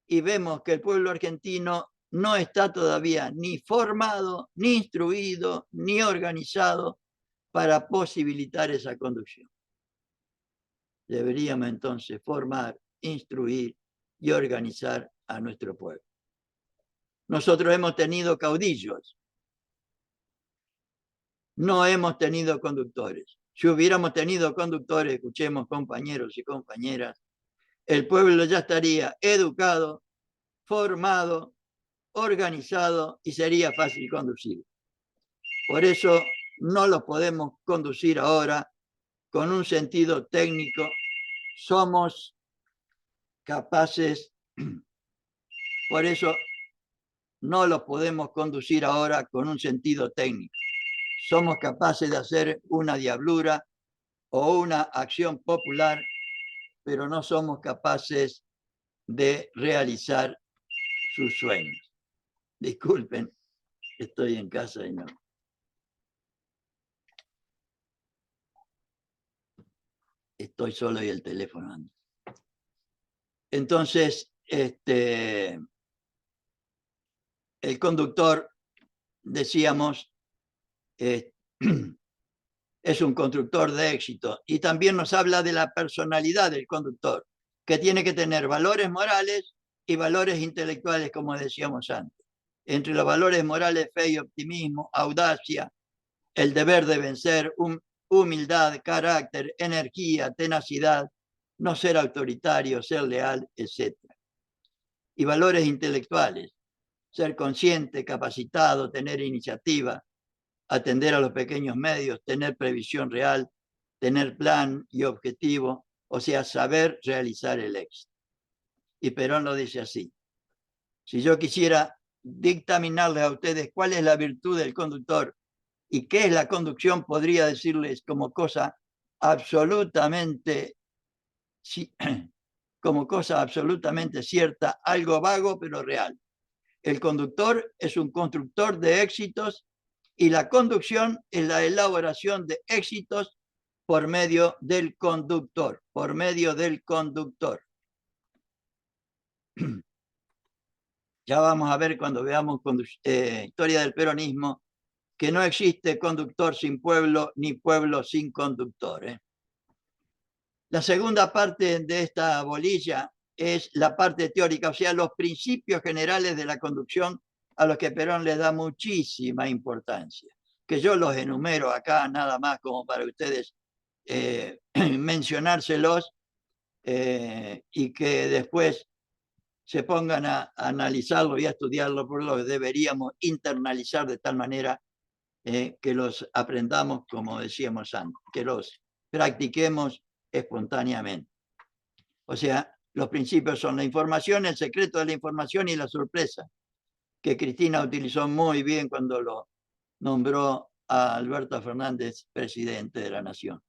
y vemos que el pueblo argentino no está todavía ni formado, ni instruido, ni organizado para posibilitar esa conducción. Deberíamos entonces formar, instruir y organizar a nuestro pueblo. Nosotros hemos tenido caudillos, no hemos tenido conductores. Si hubiéramos tenido conductores, escuchemos compañeros y compañeras, el pueblo ya estaría educado, formado, organizado y sería fácil conducir. Por eso no los podemos conducir ahora con un sentido técnico. Somos capaces, por eso no los podemos conducir ahora con un sentido técnico. Somos capaces de hacer una diablura o una acción popular, pero no somos capaces de realizar sus sueños. Disculpen, estoy en casa y no. Estoy solo y el teléfono anda. Entonces, el conductor, decíamos, es un constructor de éxito y también nos habla de la personalidad del conductor, que tiene que tener valores morales y valores intelectuales, como decíamos antes. Entre los valores morales, fe y optimismo, audacia, el deber de vencer, humildad, carácter, energía, tenacidad, no ser autoritario, ser leal, etc. Y valores intelectuales, ser consciente, capacitado, tener iniciativa, atender a los pequeños medios, tener previsión real, tener plan y objetivo, o sea, saber realizar el éxito. Y Perón lo dice así: si yo quisiera dictaminarles a ustedes cuál es la virtud del conductor y qué es la conducción, podría decirles como cosa absolutamente cierta, algo vago pero real. El conductor es un constructor de éxitos Y la conducción es la elaboración de éxitos por medio del conductor, por medio del conductor. Ya vamos a ver cuando veamos historia del peronismo que no existe conductor sin pueblo, ni pueblo sin conductor. La segunda parte de esta bolilla es la parte teórica, o sea, los principios generales de la conducción a los que Perón le da muchísima importancia, que yo los enumero acá nada más como para ustedes mencionárselos y que después se pongan a analizarlo y a estudiarlo, por lo que deberíamos internalizar de tal manera que los aprendamos, como decíamos antes, que los practiquemos espontáneamente. O sea, los principios son la información, el secreto de la información y la sorpresa, que Cristina utilizó muy bien cuando lo nombró a Alberto Fernández presidente de la Nación.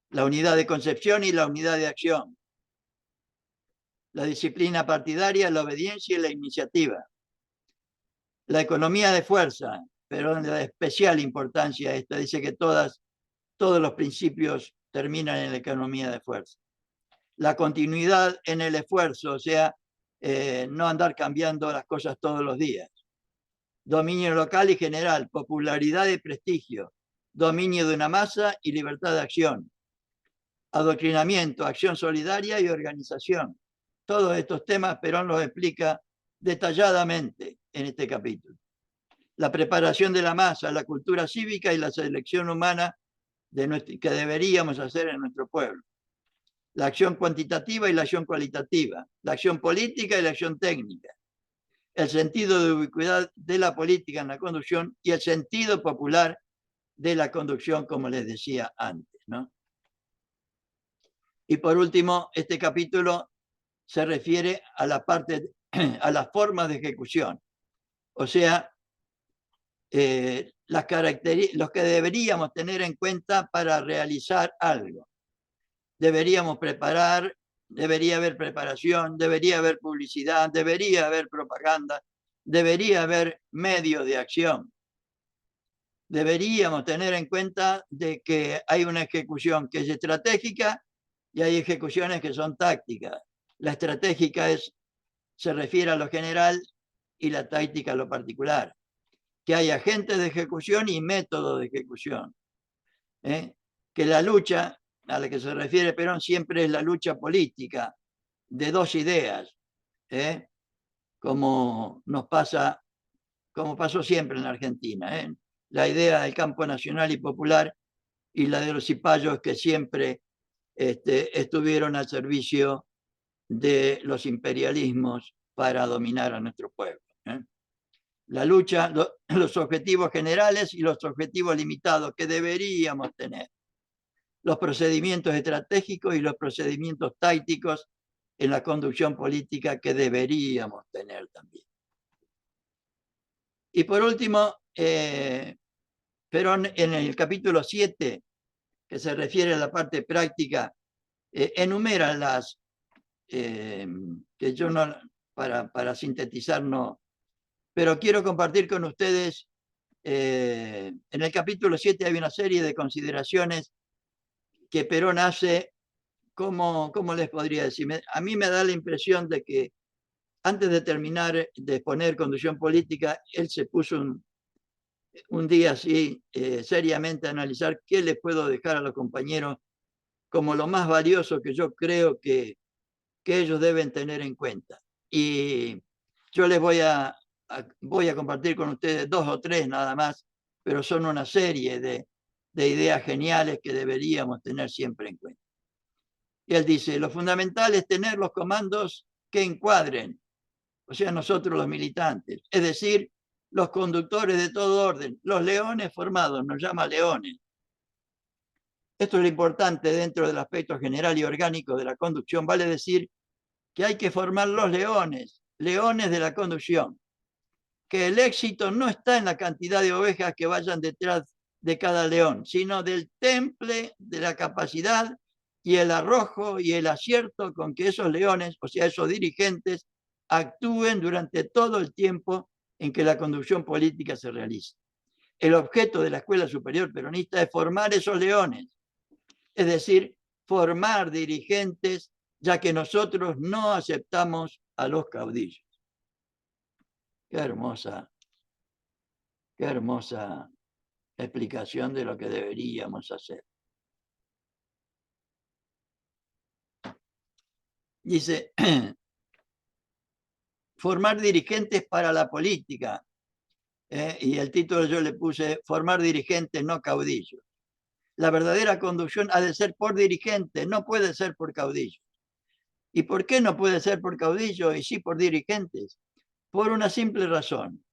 La unidad de concepción y la unidad de acción. La disciplina partidaria, la obediencia y la iniciativa. La economía de fuerza, pero de especial importancia esta, dice que todos los principios terminan en la economía de fuerza. La continuidad en el esfuerzo, o sea, no andar cambiando las cosas todos los días. Dominio local y general, popularidad y prestigio, dominio de una masa y libertad de acción. Adoctrinamiento, acción solidaria y organización. Todos estos temas Perón los explica detalladamente en este capítulo. La preparación de la masa, la cultura cívica y la selección humana que deberíamos hacer en nuestro pueblo. La acción cuantitativa y la acción cualitativa. La acción política y la acción técnica. El sentido de ubicuidad de la política en la conducción y el sentido popular de la conducción, como les decía antes, ¿no? Y por último, este capítulo se refiere a la parte, a las formas de ejecución. O sea, los que deberíamos tener en cuenta para realizar algo. Deberíamos preparar, debería haber preparación, debería haber publicidad, debería haber propaganda, debería haber medios de acción. Deberíamos tener en cuenta de que hay una ejecución que es estratégica y hay ejecuciones que son tácticas. La estratégica se refiere a lo general y la táctica a lo particular. Que hay agentes de ejecución y métodos de ejecución. Que la lucha a la que se refiere Perón siempre es la lucha política de dos ideas, como pasó siempre en la Argentina. La idea del campo nacional y popular y la de los cipayos que siempre estuvieron al servicio de los imperialismos para dominar a nuestro pueblo. La lucha, los objetivos generales y los objetivos limitados que deberíamos tener. Los procedimientos estratégicos y los procedimientos tácticos en la conducción política que deberíamos tener también. Y por último, Perón en el capítulo 7, que se refiere a la parte práctica, enumera las, que yo no, para sintetizar no, pero quiero compartir con ustedes, en el capítulo 7 hay una serie de consideraciones que Perón hace, ¿cómo les podría decir? A mí me da la impresión de que antes de terminar de exponer conducción política, él se puso un día así seriamente a analizar qué les puedo dejar a los compañeros como lo más valioso que yo creo que ellos deben tener en cuenta. Y yo les voy a compartir con ustedes 2 o 3 nada más, pero son una serie de ideas geniales que deberíamos tener siempre en cuenta. Y él dice, lo fundamental es tener los comandos que encuadren, o sea, nosotros los militantes, es decir, los conductores de todo orden, los leones formados, nos llama leones. Esto es lo importante dentro del aspecto general y orgánico de la conducción, vale decir que hay que formar los leones de la conducción, que el éxito no está en la cantidad de ovejas que vayan detrás de cada león, sino del temple de la capacidad y el arrojo y el acierto con que esos leones, o sea, esos dirigentes, actúen durante todo el tiempo en que la conducción política se realiza. El objeto de la Escuela Superior Peronista es formar esos leones, es decir, formar dirigentes, ya que nosotros no aceptamos a los caudillos. Qué hermosa explicación de lo que deberíamos hacer. Dice, formar dirigentes para la política. Y el título yo le puse, formar dirigentes, no caudillos. La verdadera conducción ha de ser por dirigentes, no puede ser por caudillos. ¿Y por qué no puede ser por caudillos y sí por dirigentes? Por una simple razón.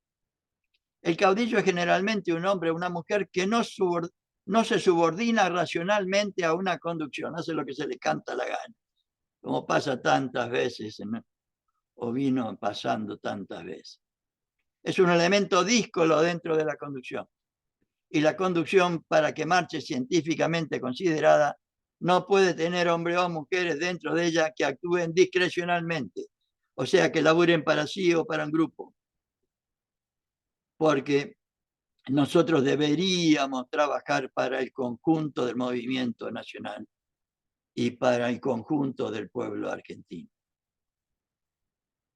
El caudillo es generalmente un hombre o una mujer que no se subordina racionalmente a una conducción, hace lo que se le canta la gana, como pasa tantas veces, o vino pasando tantas veces. Es un elemento díscolo dentro de la conducción. Y la conducción, para que marche científicamente considerada, no puede tener hombres o mujeres dentro de ella que actúen discrecionalmente, o sea, que laburen para sí o para un grupo. Porque nosotros deberíamos trabajar para el conjunto del movimiento nacional y para el conjunto del pueblo argentino.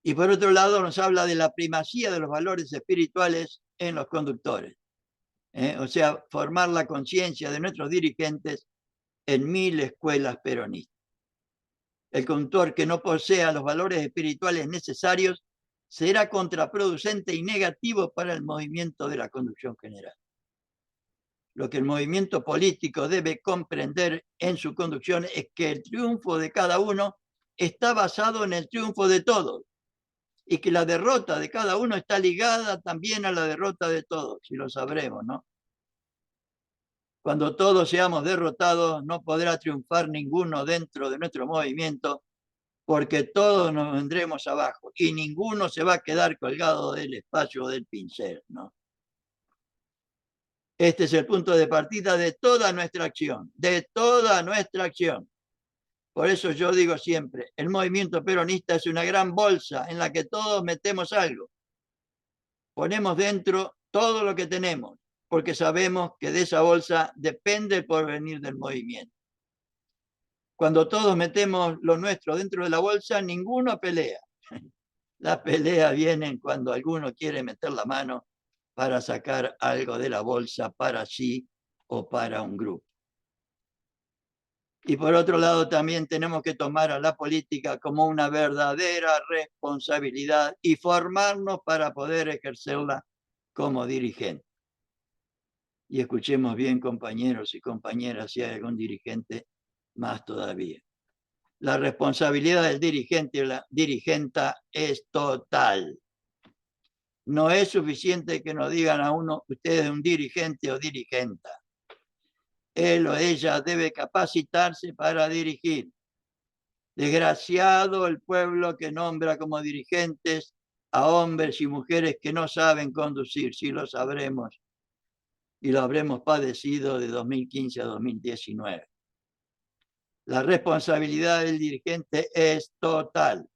Y por otro lado nos habla de la primacía de los valores espirituales en los conductores. O sea, formar la conciencia de nuestros dirigentes en 1000 escuelas peronistas. El conductor que no posea los valores espirituales necesarios será contraproducente y negativo para el movimiento de la conducción general. Lo que el movimiento político debe comprender en su conducción es que el triunfo de cada uno está basado en el triunfo de todos y que la derrota de cada uno está ligada también a la derrota de todos, si lo sabremos, ¿no? Cuando todos seamos derrotados, no podrá triunfar ninguno dentro de nuestro movimiento, porque todos nos vendremos abajo y ninguno se va a quedar colgado del espacio del pincel, ¿no? Este es el punto de partida de toda nuestra acción, de toda nuestra acción. Por eso yo digo siempre, el movimiento peronista es una gran bolsa en la que todos metemos algo. Ponemos dentro todo lo que tenemos, porque sabemos que de esa bolsa depende el porvenir del movimiento. Cuando todos metemos lo nuestro dentro de la bolsa, ninguno pelea. La pelea viene cuando alguno quiere meter la mano para sacar algo de la bolsa para sí o para un grupo. Y por otro lado, también tenemos que tomar a la política como una verdadera responsabilidad y formarnos para poder ejercerla como dirigente. Y escuchemos bien, compañeros y compañeras, si hay algún dirigente, más todavía. La responsabilidad del dirigente y la dirigenta es total. No es suficiente que nos digan a uno, usted es un dirigente o dirigenta. Él o ella debe capacitarse para dirigir. Desgraciado el pueblo que nombra como dirigentes a hombres y mujeres que no saben conducir, si lo sabremos y lo habremos padecido de 2015 a 2019. La responsabilidad del dirigente es total.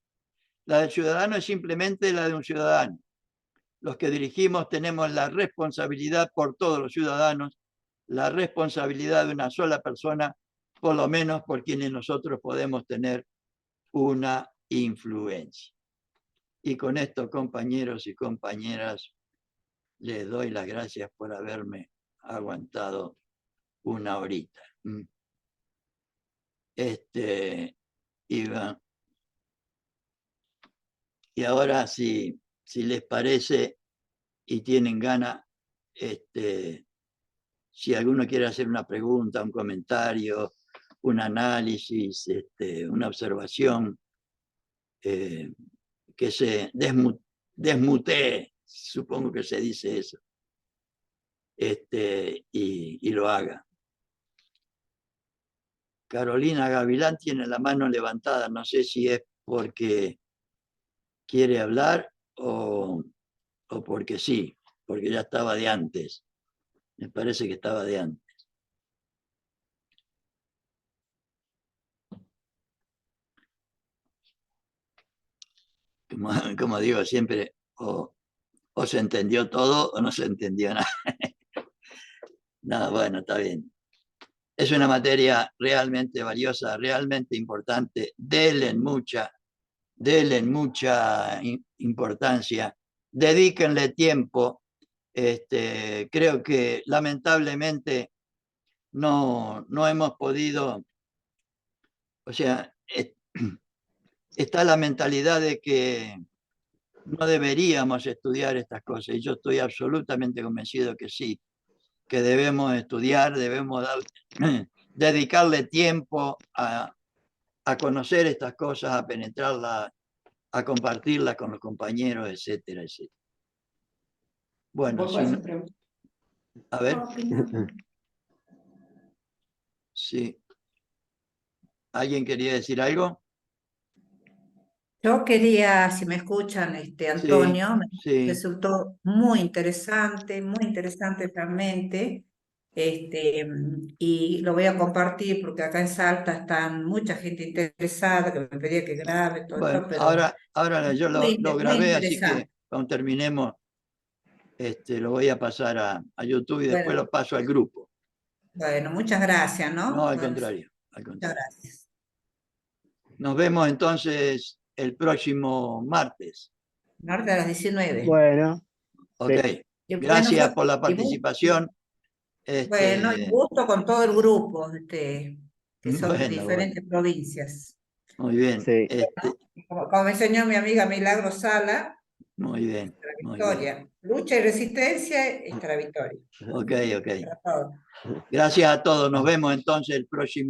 La del ciudadano es simplemente la de un ciudadano. Los que dirigimos tenemos la responsabilidad por todos los ciudadanos, la responsabilidad de una sola persona, por lo menos por quienes nosotros podemos tener una influencia. Y con esto, compañeros y compañeras, les doy las gracias por haberme aguantado una horita. Y ahora, si les parece y tienen ganas, si alguno quiere hacer una pregunta, un comentario, un análisis, una observación, que se desmutee, supongo que se dice eso, y lo haga. Carolina Gavilán tiene la mano levantada, no sé si es porque quiere hablar o porque sí, porque ya estaba de antes. Me parece que estaba de antes. Como digo siempre, o se entendió todo o no se entendió nada. No, bueno, está bien. Es una materia realmente valiosa, realmente importante. Denle mucha importancia. Dedíquenle tiempo. Creo que lamentablemente no hemos podido, o sea, está la mentalidad de que no deberíamos estudiar estas cosas, y yo estoy absolutamente convencido que sí, que debemos estudiar, debemos dedicarle tiempo a conocer estas cosas, a penetrarlas, a compartirlas con los compañeros, etcétera, etcétera. Bueno, si no, a ver. Sí. ¿Alguien quería decir algo? Yo quería, si me escuchan, Antonio, me Sí. resultó muy interesante realmente, y lo voy a compartir porque acá en Salta están mucha gente interesada que me pedía que grabe todo Bueno, esto, pero ahora yo muy, lo muy grabé, así que interesante. cuando terminemos, lo voy a pasar a YouTube y después Bueno, lo paso al grupo. bueno, muchas gracias, No, ¿no? al Bueno, contrario, al muchas contrario. gracias. Nos vemos entonces el próximo martes. Norte a las 19. Bueno, Ok. sí. Y bueno, Gracias por la y participación. bueno, y gusto con todo el grupo, que son de Bueno, diferentes provincias. muy bien. Sí. Como me enseñó mi amiga Milagro Sala, Muy bien, la muy bien. victoria. Lucha y resistencia, esta la victoria. Ok. Para todos. Gracias a todos. Nos vemos entonces el próximo